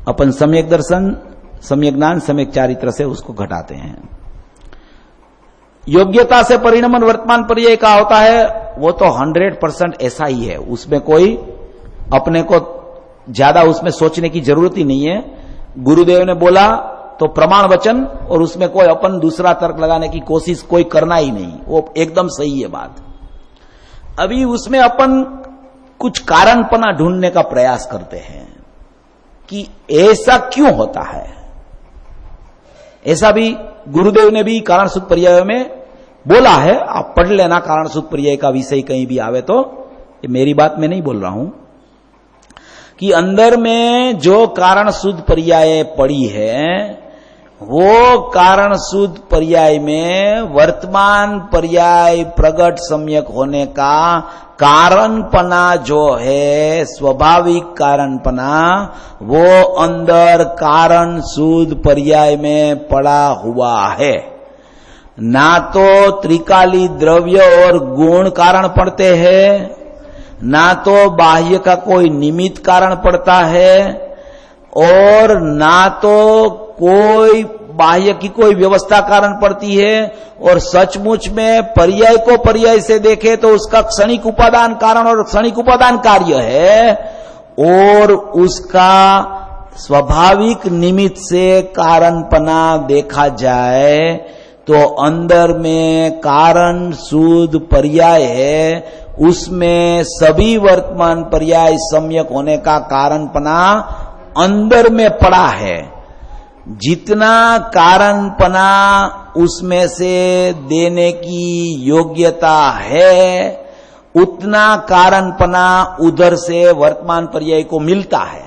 अपन सम्यक दर्शन, सम्यक ज्ञान, सम्यक चारित्र से उसको घटाते हैं। योग्यता से परिणमन वर्तमान पर्याय का होता है, वो तो 100% ऐसा ही है, उसमें कोई अपने को ज्यादा उसमें सोचने की जरूरत ही नहीं है। गुरुदेव ने बोला तो प्रमाण वचन, और उसमें कोई अपन दूसरा तर्क लगाने की कोशिश कोई करना ही नहीं, वो एकदम सही है बात। अभी उसमें अपन कुछ कारणपना ढूंढने का प्रयास करते हैं कि ऐसा क्यों होता है। ऐसा भी गुरुदेव ने भी कारण सुख पर्याय में बोला है, आप पढ़ लेना। कारण सुख पर्याय का विषय कहीं भी आवे तो, ये मेरी बात मैं नहीं बोल रहा हूं, कि अंदर में जो कारण शुद्ध पर्याय पड़ी है, वो कारण शुद्ध पर्याय में वर्तमान पर्याय प्रगट सम्यक होने का कारणपना जो है, स्वाभाविक कारणपना, वो अंदर कारण शुद्ध पर्याय में पड़ा हुआ है। ना तो त्रिकाली द्रव्य और गुण कारण पड़ते हैं, ना तो बाह्य का कोई निमित्त कारण पड़ता है, और ना तो कोई बाह्य की कोई व्यवस्था कारण पड़ती है। और सचमुच में पर्याय को पर्याय से देखे तो उसका क्षणिक उपादान कारण और क्षणिक उपादान कार्य है, और उसका स्वाभाविक निमित्त से कारणपना देखा जाए तो अंदर में कारण शुद्ध पर्याय है, उसमें सभी वर्तमान पर्याय सम्यक होने का कारणपना अंदर में पड़ा है। जितना कारणपना उसमें से देने की योग्यता है, उतना कारणपना उधर से वर्तमान पर्याय को मिलता है।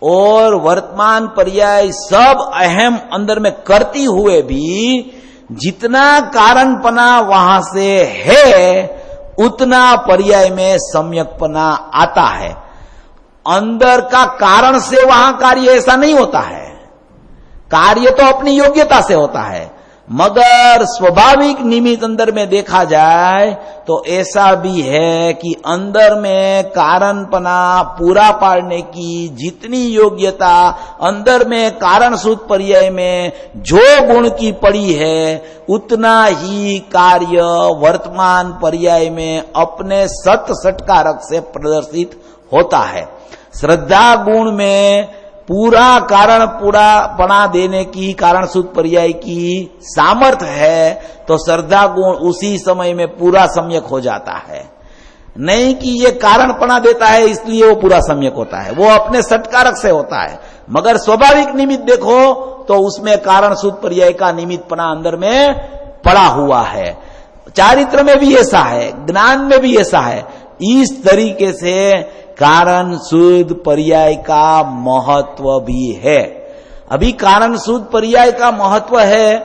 और वर्तमान पर्याय सब अहम अंदर में करती हुए भी जितना कारणपना वहां से है, उतना पर्याय में सम्यकपना आता है। अंदर का कारण से वहां कार्य ऐसा नहीं होता है, कार्य तो अपनी योग्यता से होता है, मगर स्वाभाविक निमित्त अंदर में देखा जाए तो ऐसा भी है कि अंदर में कारणपना पूरा पाड़ने की जितनी योग्यता अंदर में कारण शुद्ध पर्याय में जो गुण की पड़ी है, उतना ही कार्य वर्तमान पर्याय में अपने सत षटकारक से प्रदर्शित होता है। श्रद्धा गुण में पूरा कारण पूरा बना देने की कारण शुद्ध पर्याय की सामर्थ्य है, तो श्रद्धा गुण उसी समय में पूरा सम्यक हो जाता है। नहीं कि ये कारणपना देता है इसलिए वो पूरा सम्यक होता है, वो अपने षटकारक से होता है। मगर स्वाभाविक निमित्त देखो तो उसमें कारण शुद्ध पर्याय का निमित्तपना अंदर में पड़ा हुआ है। चारित्र में भी ऐसा है, ज्ञान में भी ऐसा है। इस तरीके से कारण शुद्ध पर्याय का महत्व भी है। अभी कारण शुद्ध पर्याय का महत्व है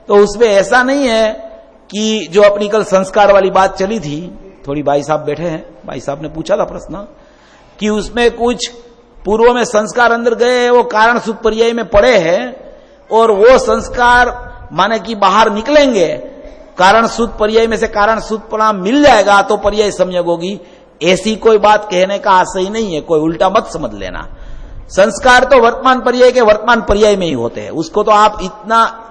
तो उसमें ऐसा नहीं है कि जो अपनी कल संस्कार वाली बात चली थी, थोड़ी भाई साहब बैठे हैं, भाई साहब ने पूछा था प्रश्न कि उसमें कुछ पूर्व में संस्कार अंदर गए, वो कारण शुद्ध पर्याय में पड़े हैं, और वो संस्कार माने कि बाहर निकलेंगे, कारण शुद्ध पर्याय में से कारण शुद्धपना मिल जाएगा तो पर्याय सम्यक होगी। ऐसी कोई बात कहने का आशय नहीं है, कोई उल्टा मत समझ लेना। संस्कार तो वर्तमान पर्याय के वर्तमान पर्याय में ही होते हैं, उसको तो आप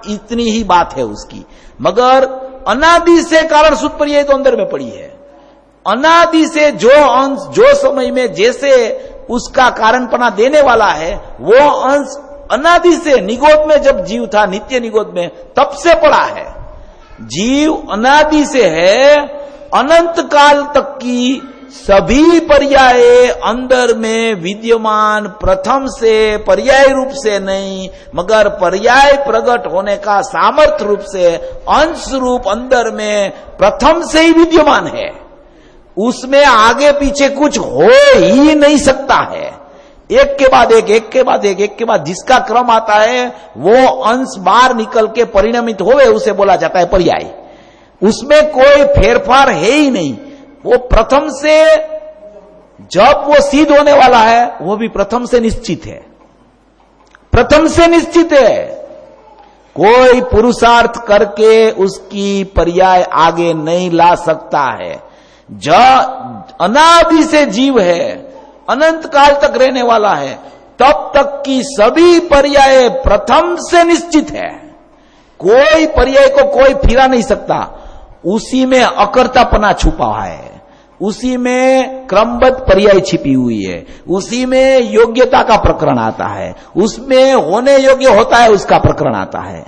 इतनी ही बात है उसकी। मगर अनादि से कारण सूत्र पर्याय तो अंदर में पड़ी है। अनादि से जो अंश जो समय में जैसे उसका कारणपना देने वाला है, वो अंश अनादि से निगोद में जब जीव था, नित्य निगोद में, तब से पड़ा है। जीव अनादि से है, अनंत काल तक की सभी पर्याय अंदर में विद्यमान, प्रथम से पर्याय रूप से नहीं, मगर पर्याय प्रकट होने का सामर्थ्य रूप से, अंश रूप अंदर में प्रथम से ही विद्यमान है। उसमें आगे पीछे कुछ हो ही नहीं सकता है। एक के बाद एक, एक के बाद एक के बाद जिसका क्रम आता है, वो अंश बाहर निकल के परिणमित होवे, उसे बोला जाता है पर्याय। उसमें कोई फेरफार है ही नहीं। वो प्रथम से जब वो सिद्ध होने वाला है, वो भी प्रथम से निश्चित है, प्रथम से निश्चित है। कोई पुरुषार्थ करके उसकी पर्याय आगे नहीं ला सकता है। अनादि से जीव है, अनंत काल तक रहने वाला है, तब तक की सभी पर्याय प्रथम से निश्चित है। कोई पर्याय को कोई फिरा नहीं सकता। उसी में अकर्तापना छुपा है, उसी में क्रमबद्ध पर्याय छिपी हुई है, उसी में योग्यता का प्रकरण आता है, उसमें होने योग्य होता है उसका प्रकरण आता है।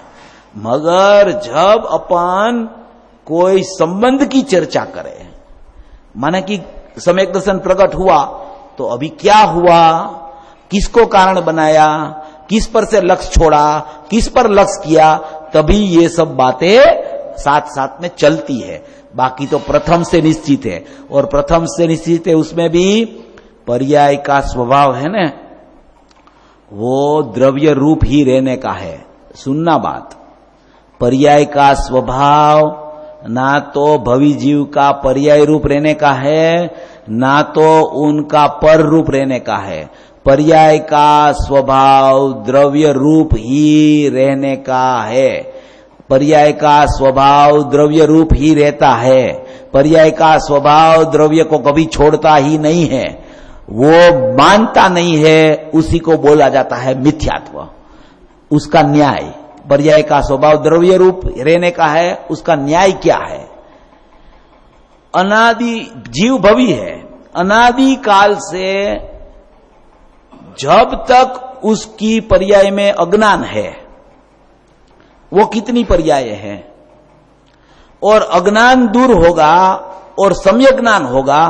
मगर जब अपन कोई संबंध की चर्चा करें, माने कि सम्यक दर्शन प्रकट हुआ तो अभी क्या हुआ, किसको कारण बनाया, किस पर से लक्ष्य छोड़ा, किस पर लक्ष्य किया, तभी ये सब बातें साथ साथ में चलती है। बाकी तो प्रथम से निश्चित है, और प्रथम से निश्चित है उसमें भी पर्याय का स्वभाव है ना, वो द्रव्य रूप ही रहने का है। सुनना बात, पर्याय का स्वभाव ना तो भवि जीव का पर्याय रूप रहने का है, ना तो उनका पर रूप रहने का है। पर्याय का स्वभाव द्रव्य रूप ही रहने का है। पर्याय का स्वभाव द्रव्य रूप ही रहता है। पर्याय का स्वभाव द्रव्य को कभी छोड़ता ही नहीं है, वो मानता नहीं है, उसी को बोला जाता है मिथ्यात्व, उसका न्याय। पर्याय का स्वभाव द्रव्य रूप रहने का है, उसका न्याय क्या है? अनादि जीव भवी है, अनादि काल से जब तक उसकी पर्याय में अज्ञान है, वो कितनी पर्याय है, और अज्ञान दूर होगा और सम्यक ज्ञान होगा,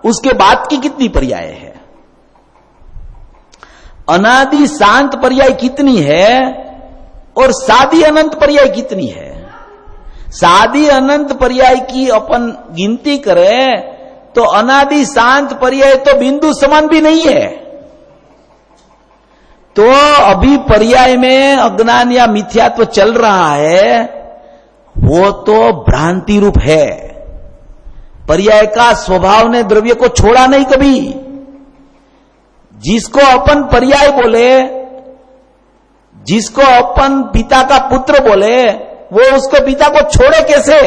उसके बाद की कितनी पर्याय है? अनादि शांत पर्याय कितनी है और सादी अनंत पर्याय कितनी है? सादी अनंत पर्याय की अपन गिनती करें तो अनादि शांत पर्याय तो बिंदु समान भी नहीं है। तो अभी पर्याय में अज्ञान या मिथ्यात्व चल रहा है, वो तो भ्रांति रूप है। पर्याय का स्वभाव ने द्रव्य को छोड़ा नहीं कभी। जिसको अपन पर्याय बोले, जिसको अपन पिता का पुत्र बोले, वो उसको पिता को छोड़े कैसे?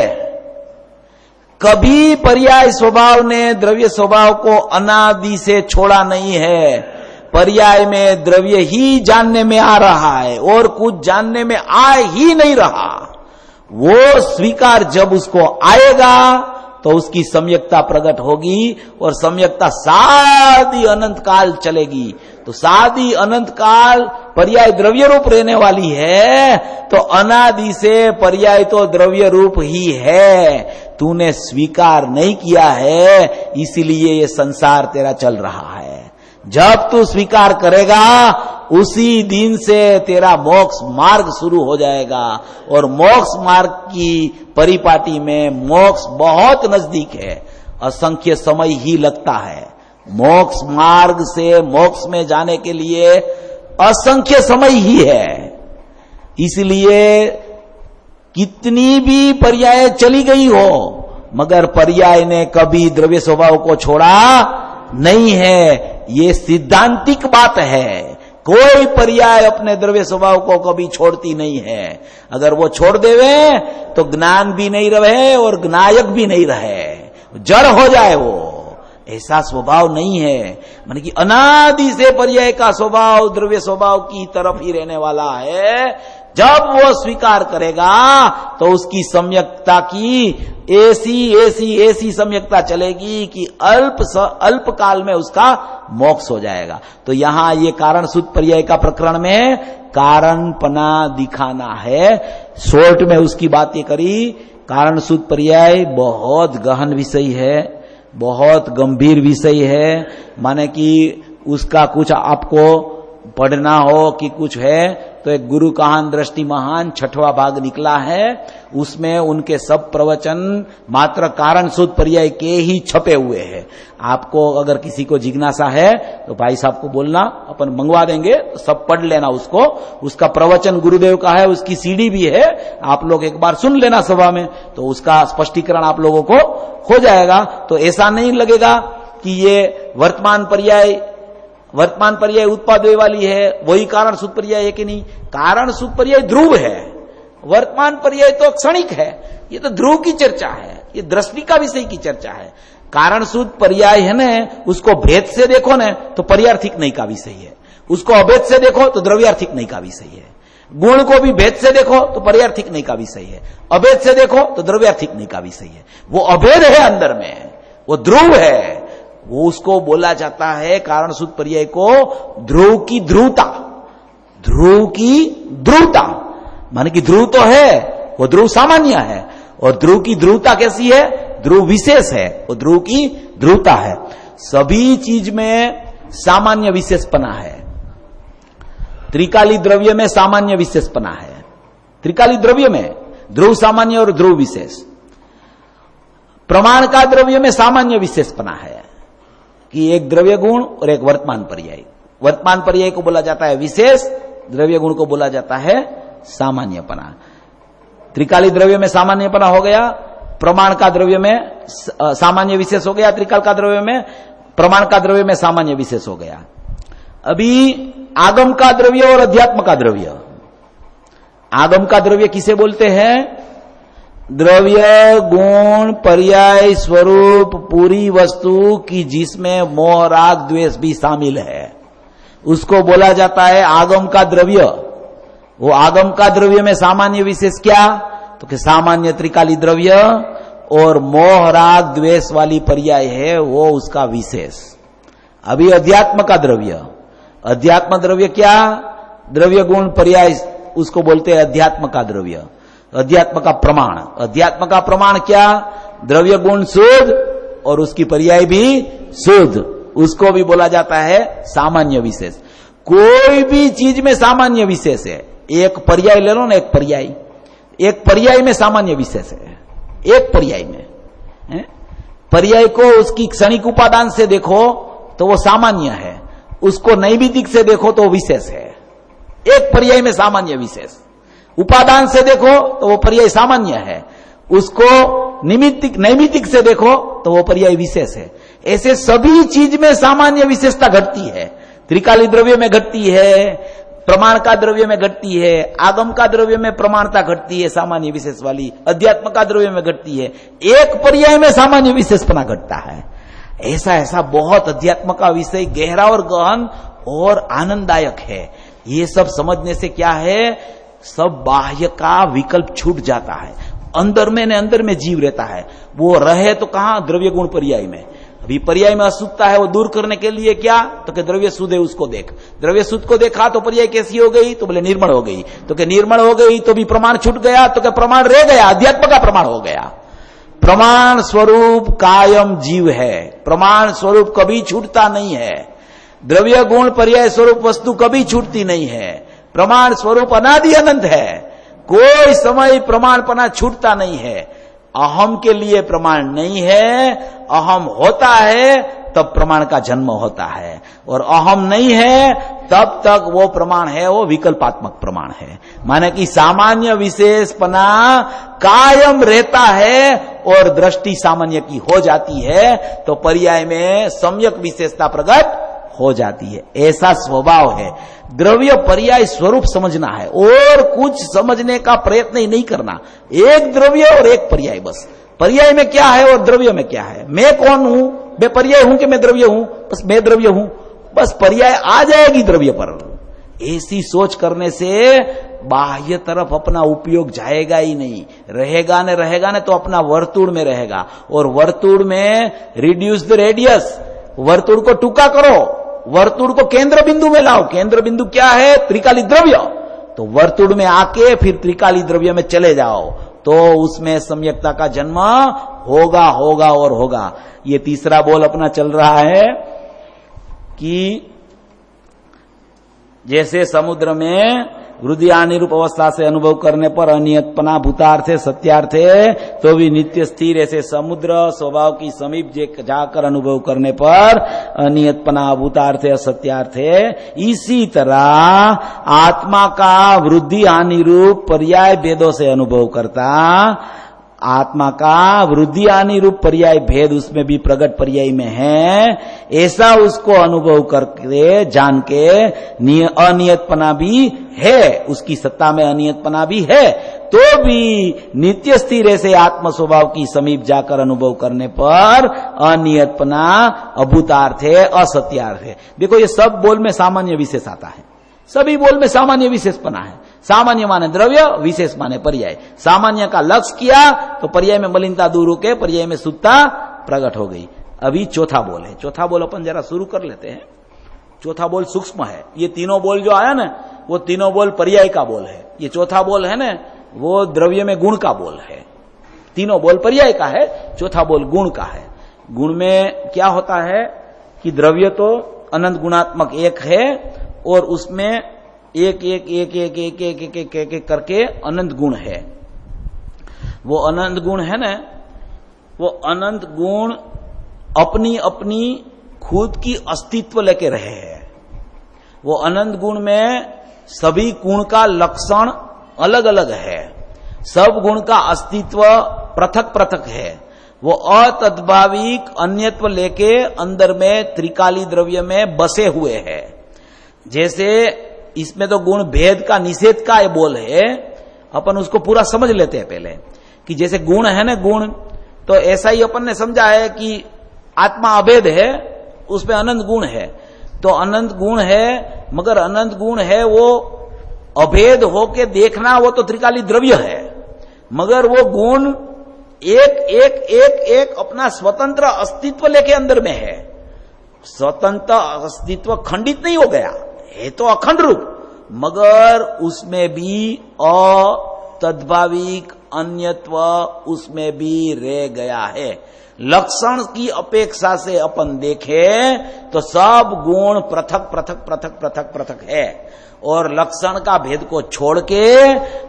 कभी पर्याय स्वभाव ने द्रव्य स्वभाव को अनादि से छोड़ा नहीं है। पर्याय में द्रव्य ही जानने में आ रहा है और कुछ जानने में आ ही नहीं रहा। वो स्वीकार जब उसको आएगा तो उसकी सम्यकता प्रकट होगी, और सम्यकता सादी अनंत काल चलेगी। तो सादी अनंत काल पर्याय द्रव्य रूप रहने वाली है, तो अनादि से पर्याय तो द्रव्य रूप ही है। तूने स्वीकार नहीं किया है, इसीलिए ये संसार तेरा चल रहा है। जब तू स्वीकार करेगा, उसी दिन से तेरा मोक्ष मार्ग शुरू हो जाएगा, और मोक्ष मार्ग की परिपाटी में मोक्ष बहुत नजदीक है। असंख्य समय ही लगता है। मोक्ष मार्ग से मोक्ष में जाने के लिए असंख्य समय ही है। इसलिए कितनी भी पर्याय चली गई हो, मगर पर्याय ने कभी द्रव्य स्वभाव को छोड़ा नहीं है। ये सिद्धांतिक बात है। कोई पर्याय अपने द्रव्य स्वभाव को कभी छोड़ती नहीं है। अगर वो छोड़ देवे तो ज्ञान भी नहीं रहे और ज्ञायक भी नहीं रहे, जड़ हो जाए वो। ऐसा स्वभाव नहीं है। माने कि अनादि से पर्याय का स्वभाव द्रव्य स्वभाव की तरफ ही रहने वाला है। जब वो स्वीकार करेगा तो उसकी सम्यकता की ऐसी सम्यकता चलेगी कि अल्प काल में उसका मोक्ष हो जाएगा। तो यहां ये कारण सूत्र पर्याय का प्रकरण में कारणपना दिखाना है। शॉर्ट में उसकी बात ये करी। कारण सूत्र पर्याय बहुत गहन विषय है, बहुत गंभीर विषय है। माने कि उसका कुछ आपको पढ़ना हो कि कुछ है तो एक गुरु कहान दृष्टि महान 6वां भाग निकला है। उसमें उनके सब प्रवचन मात्र कारण सूत्र पर्याय के ही छपे हुए हैं। आपको अगर किसी को जिज्ञासा है तो भाई साहब को बोलना, अपन मंगवा देंगे, सब पढ़ लेना उसको। उसका प्रवचन गुरुदेव का है, उसकी सीडी भी है, आप लोग एक बार सुन लेना सभा में, तो उसका स्पष्टीकरण आप लोगों को हो जाएगा। तो ऐसा नहीं लगेगा कि ये वर्तमान पर्याय उत्पादय वाली है, वही कारण सूत्र पर्याय है कि नहीं। कारण सूत्र पर्याय ध्रुव है, वर्तमान पर्याय तो क्षणिक है। ये तो ध्रुव की चर्चा है, ये दृष्टि का विषय की चर्चा है। कारण सूत्र पर्याय है ना, उसको भेद से देखो ना तो पर्यार्थिक नहीं का विषय है, उसको अभेद से देखो तो द्रव्यार्थिक नहीं का विषय है। गुण को भी भेद से देखो तो पर्यार्थिक नहीं का विषय है, अभेद से देखो तो द्रव्यार्थिक नहीं का विषय है। वो अभेद है अंदर में, वो ध्रुव है, वो उसको बोला जाता है कारण सूत्र पर्याय को ध्रुव की ध्रुवता। ध्रुव की ध्रुवता माने कि ध्रुव तो है, वो ध्रुव सामान्य है, और ध्रुव की ध्रुवता कैसी है, ध्रुव विशेष है, वो ध्रुव की ध्रुवता है। सभी चीज में सामान्य विशेषपना है। त्रिकाली द्रव्य में सामान्य विशेषपना है। त्रिकाली द्रव्य में ध्रुव सामान्य और ध्रुव विशेष। प्रमाण का द्रव्य में सामान्य विशेषपना है कि एक द्रव्य गुण और एक वर्तमान पर्याय। वर्तमान पर्याय को बोला जाता है विशेष, द्रव्य गुण को बोला जाता है सामान्यपना। त्रिकाली द्रव्य में सामान्यपना हो गया, प्रमाण का द्रव्य में सामान्य विशेष हो गया, त्रिकाल का द्रव्य में, प्रमाण का द्रव्य में सामान्य विशेष हो गया। अभी आगम का द्रव्य और अध्यात्म का द्रव्य। आगम का द्रव्य किसे बोलते हैं, द्रव्य गुण पर्याय स्वरूप पूरी वस्तु की जिसमें मोह राग द्वेष भी शामिल है, उसको बोला जाता है आगम का द्रव्य। वो आगम का द्रव्य में सामान्य विशेष क्या, तो कि सामान्य त्रिकाली द्रव्य और मोह राग द्वेष वाली पर्याय है, वो उसका विशेष। अभी अध्यात्म का द्रव्य, अध्यात्म द्रव्य क्या, द्रव्य गुण पर्याय, उसको बोलते हैं अध्यात्म का द्रव्य। अध्यात्म का प्रमाण, अध्यात्म का प्रमाण क्या, द्रव्य गुण शुद्ध और उसकी पर्याय भी शुद्ध, उसको भी बोला जाता है सामान्य विशेष। कोई भी चीज में सामान्य विशेष है। एक पर्याय ले लो ना, एक पर्याय में सामान्य विशेष है। एक पर्याय में पर्याय को उसकी क्षणिक उपादान से देखो तो वो सामान्य है, उसको नैमित्तिक से देखो तो विशेष है। एक पर्याय में सामान्य विशेष, उपादान से देखो तो वो पर्याय सामान्य है, उसको नैमित्तिक से देखो तो वो पर्याय विशेष है। ऐसे सभी चीज में सामान्य विशेषता घटती है। त्रिकाली द्रव्य में घटती है, प्रमाण का द्रव्य में घटती है, आगम का द्रव्य में प्रमाणता घटती है सामान्य विशेष वाली, अध्यात्म का द्रव्य में घटती है। एक पर्याय में सामान्य विशेषपना घटता है। ऐसा बहुत अध्यात्म का विषय गहरा और गहन और आनंददायक है। ये सब समझने से क्या है, सब बाह्य का विकल्प छूट जाता है, अंदर में जीव रहता है। वो रहे तो कहां, द्रव्य गुण पर्याय में। अभी पर्याय में अशुद्धता है, वो दूर करने के लिए क्या, तो कि द्रव्य शुद्ध है उसको देख। द्रव्य शुद्ध को देखा तो पर्याय कैसी हो गई, तो बोले निर्मल हो गई। तो कि निर्मल हो गई तो भी प्रमाण छूट गया, तो कि प्रमाण रह गया, अध्यात्म का प्रमाण हो गया। प्रमाण स्वरूप कायम जीव है, प्रमाण स्वरूप कभी छूटता नहीं है। द्रव्य गुण पर्याय स्वरूप वस्तु कभी छूटती नहीं है। प्रमाण स्वरूप अनादि अनंत है, कोई समय प्रमाणपना छूटता नहीं है। अहम के लिए प्रमाण नहीं है, अहम होता है तब प्रमाण का जन्म होता है, और अहम नहीं है तब तक वो प्रमाण है, वो विकल्पात्मक प्रमाण है। माने कि सामान्य विशेषपना कायम रहता है और दृष्टि सामान्य की हो जाती है, तो पर्याय में सम्यक विशेषता प्रकट हो जाती है। ऐसा स्वभाव है। द्रव्य पर्याय स्वरूप समझना है और कुछ समझने का प्रयत्न ही नहीं करना। एक द्रव्य और एक पर्याय, बस। पर्याय में क्या है और द्रव्य में क्या है, मैं कौन हूं, मैं पर्याय हूं कि मैं द्रव्य हूं, बस मैं द्रव्य हूं, बस पर्याय आ जाएगी द्रव्य पर। ऐसी सोच करने से बाह्य तरफ अपना उपयोग जाएगा ही नहीं, रहेगा न तो अपना वर्तुड़ में रहेगा, और वर्तुड़ में रिड्यूस द रेडियस, वर्तुड़ को टूका करो, वर्तुड़ को केंद्र बिंदु में लाओ। केंद्र बिंदु क्या है? त्रिकाली द्रव्य। तो वर्तुड़ में आके फिर त्रिकाली द्रव्य में चले जाओ, तो उसमें सम्यक्ता का जन्म होगा होगा और होगा। ये तीसरा बोल अपना चल रहा है कि जैसे समुद्र में वृद्धि अनिरूप अवस्था से अनुभव करने पर अनियतपना भूतार्थ है, सत्यार्थ है, तो भी नित्य स्थिर, ऐसे समुद्र स्वभाव की समीप जाकर अनुभव करने पर अनियतपना भूतार्थ है, सत्यार्थ है। इसी तरह आत्मा का वृद्धि अनिरूप पर्याय भेदों से अनुभव करता, आत्मा का वृद्धि अनिरूप पर्याय भेद उसमें भी प्रगट पर्याय में है, ऐसा उसको अनुभव करके जान के अनियतपना भी है, उसकी सत्ता में अनियतपना भी है, तो भी नित्य स्थिर ऐसे आत्म स्वभाव की समीप जाकर अनुभव करने पर अनियतपना अभूतार्थ है, असत्यार्थ है। देखो ये सब बोल में सामान्य विशेष आता है, सभी बोल में सामान्य विशेषपना है। सामान्य माने द्रव्य, विशेष माने पर्याय। सामान्य का लक्ष्य किया तो पर्याय में मलिनता दूर होके पर्याय में शुद्धता प्रकट हो गई। अभी चौथा बोल है, चौथा बोल अपन जरा शुरू कर लेते हैं। चौथा बोल सूक्ष्म है। ये तीनों बोल जो आया ना, वो तीनों बोल पर्याय का बोल है। ये चौथा बोल है ना, वो द्रव्य में गुण का बोल है। तीनों बोल पर्याय का है, चौथा बोल गुण का है। गुण में क्या होता है कि द्रव्य तो अनंत गुणात्मक एक है, और उसमें एक एक एक एक एक एक एक एक एक एक करके अनंत गुण है। वो अनंत गुण है ना, वो अनंत गुण अपनी अपनी खुद की अस्तित्व लेके रहे हैं। वो अनंत गुण में सभी गुण का लक्षण अलग अलग है, सब गुण का अस्तित्व पृथक पृथक है। वो अतद्भाविक अन्यत्व लेके अंदर में त्रिकाली द्रव्य में बसे हुए हैं। जैसे इसमें तो गुण भेद का निषेध का ये बोल है, अपन उसको पूरा समझ लेते हैं पहले कि जैसे गुण है ना, गुण तो ऐसा ही अपन ने समझा है कि आत्मा अभेद है, उसमें अनंत गुण है। तो अनंत गुण है, मगर अनंत गुण है वो अभेद होके देखना, वो तो त्रिकाली द्रव्य है, मगर वो गुण एक एक एक एक अपना स्वतंत्र अस्तित्व लेके अंदर में है। स्वतंत्र अस्तित्व खंडित नहीं हो गया है, तो अखंड रूप, मगर उसमें भी अतद्भाविक अन्यत्व उसमें भी रह गया है। लक्षण की अपेक्षा से अपन देखें तो सब गुण पृथक पृथक पृथक पृथक पृथक है, और लक्षण का भेद को छोड़ के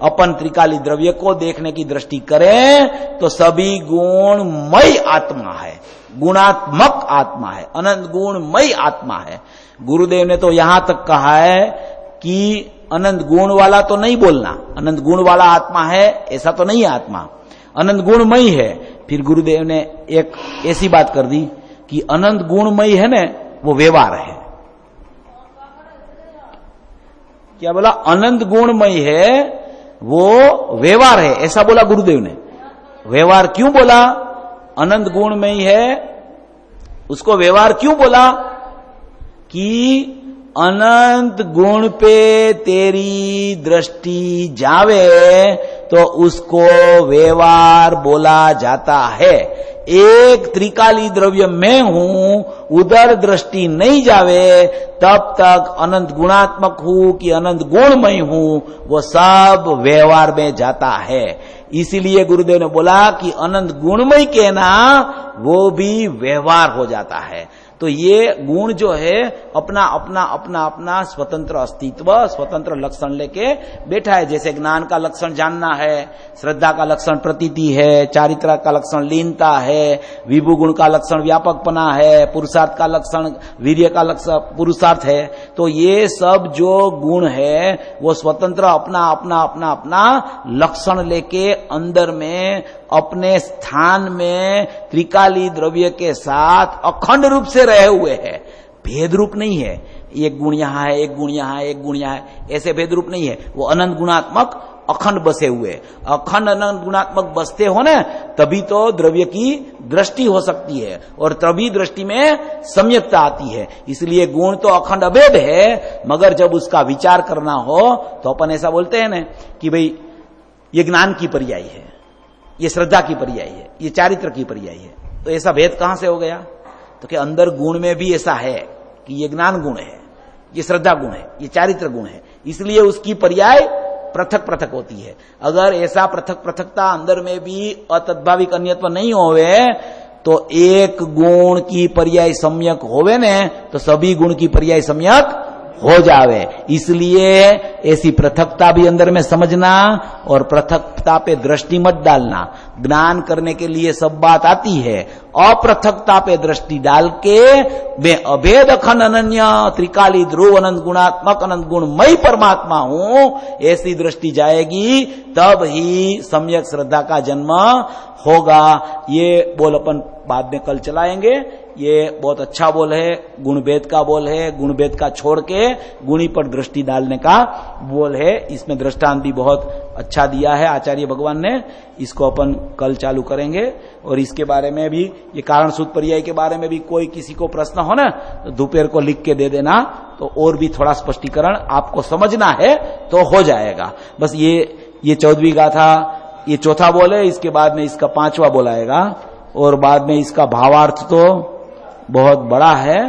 अपन त्रिकाली द्रव्य को देखने की दृष्टि करें तो सभी गुणमय आत्मा है, गुणात्मक आत्मा है, अनंत गुणमय आत्मा है। गुरुदेव ने तो यहां तक कहा है कि अनंत गुण वाला तो नहीं बोलना, अनंत गुण वाला आत्मा है ऐसा तो नहीं है, आत्मा अनंत गुणमय है। फिर गुरुदेव ने एक ऐसी बात कर दी कि अनंत गुणमय है ना, वो व्यवहार है। क्या बोला? अनंत गुणमय है वो व्यवहार है, ऐसा बोला गुरुदेव ने। व्यवहार क्यों बोला? अनंत गुणमय है उसको व्यवहार क्यों बोला? कि अनंत गुण पे तेरी दृष्टि जावे तो उसको व्यवहार बोला जाता है। एक त्रिकाली द्रव्य मैं हूं, उधर दृष्टि नहीं जावे तब तक अनंत गुणात्मक हूं कि अनंत गुणमय हूं, वो सब व्यवहार में जाता है। इसीलिए गुरुदेव ने बोला कि अनंत गुणमय कहना वो भी व्यवहार हो जाता है। तो ये गुण जो है अपना अपना अपना अपना स्वतंत्र अस्तित्व, स्वतंत्र लक्षण लेके बैठा है। जैसे ज्ञान का लक्षण जानना है, श्रद्धा का लक्षण प्रतीति है, चारित्र का लक्षण लीनता है, विभु गुण का लक्षण व्यापकपना है, पुरुषार्थ का लक्षण वीर्य का लक्षण पुरुषार्थ है। तो ये सब जो गुण है वो स्वतंत्र अपना अपना अपना अपना लक्षण लेके अंदर में अपने स्थान में त्रिकाली द्रव्य के साथ अखंड रूप से रहे हुए हैं। भेद रूप नहीं है, एक गुण यहां है, एक गुण यहां है, एक गुण यहां है, ऐसे भेद रूप नहीं है। वो अनंत गुणात्मक अखंड बसे हुए, अखंड अनंत गुणात्मक बसते हो ना, तभी तो द्रव्य की दृष्टि हो सकती है और तभी दृष्टि में सम्यकता आती है। इसलिए गुण तो अखंड अभेद है, मगर जब उसका विचार करना हो तो अपन ऐसा बोलते हैं ना कि भाई ये ज्ञान की पर्याय है, ये श्रद्धा की पर्याय है, ये चारित्र की पर्याय है। तो ऐसा भेद कहां से हो गया? तो कि अंदर गुण में भी ऐसा है कि ये ज्ञान गुण है, ये श्रद्धा गुण है, ये चारित्र गुण है, इसलिए उसकी पर्याय पृथक पृथक होती है। अगर ऐसा पृथक पृथकता अंदर में भी अतद्भाविक अन्यत्व नहीं होवे तो एक गुण की पर्याय सम्यक होवे ने तो सभी गुण की पर्याय सम्यक हो जावे। इसलिए ऐसी पृथकता भी अंदर में समझना और पृथकता पे दृष्टि मत डालना। ज्ञान करने के लिए सब बात आती है, अपृथकता पे दृष्टि डाल के मैं अभेद अखंड अनन्य त्रिकाली ध्रुव अनंत गुणात्मक अनंत गुणमय परमात्मा हूं, ऐसी दृष्टि जाएगी तब ही सम्यक श्रद्धा का जन्म होगा। ये बोल अपन बाद में कल चलाएंगे। ये बहुत अच्छा बोल है, गुणभेद का बोल है, गुणभेद का छोड़ के गुणी पर दृष्टि डालने का बोल है। इसमें दृष्टांत भी बहुत अच्छा दिया है आचार्य भगवान ने, इसको अपन कल चालू करेंगे। और इसके बारे में भी, ये कारण सूत्र पर्याय के बारे में भी कोई किसी को प्रश्न हो ना तो दोपहर को लिख के दे देना, तो और भी थोड़ा स्पष्टीकरण आपको समझना है तो हो जाएगा। बस ये 14वीं गाथा, ये चौथा बोल है, इसके बाद में इसका 5वां बोल आएगा और बाद में इसका भावार्थ तो बहुत बड़ा है,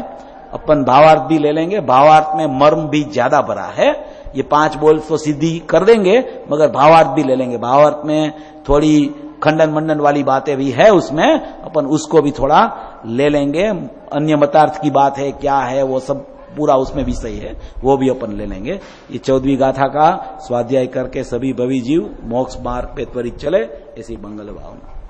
अपन भावार्थ भी ले लेंगे। भावार्थ में मर्म भी ज्यादा बड़ा है। ये 5 बोल तो सिद्धि कर देंगे मगर भावार्थ भी ले लेंगे। भावार्थ में थोड़ी खंडन मंडन वाली बातें भी है, उसमें अपन उसको भी थोड़ा ले लेंगे। अन्य मतार्थ की बात है, क्या है वो सब पूरा उसमें विषय है, वो भी अपन ले लेंगे। ये 14वीं गाथा का स्वाध्याय करके सभी भवी जीव मोक्ष मार्ग पे त्वरित चले, ऐसी मंगल भावना।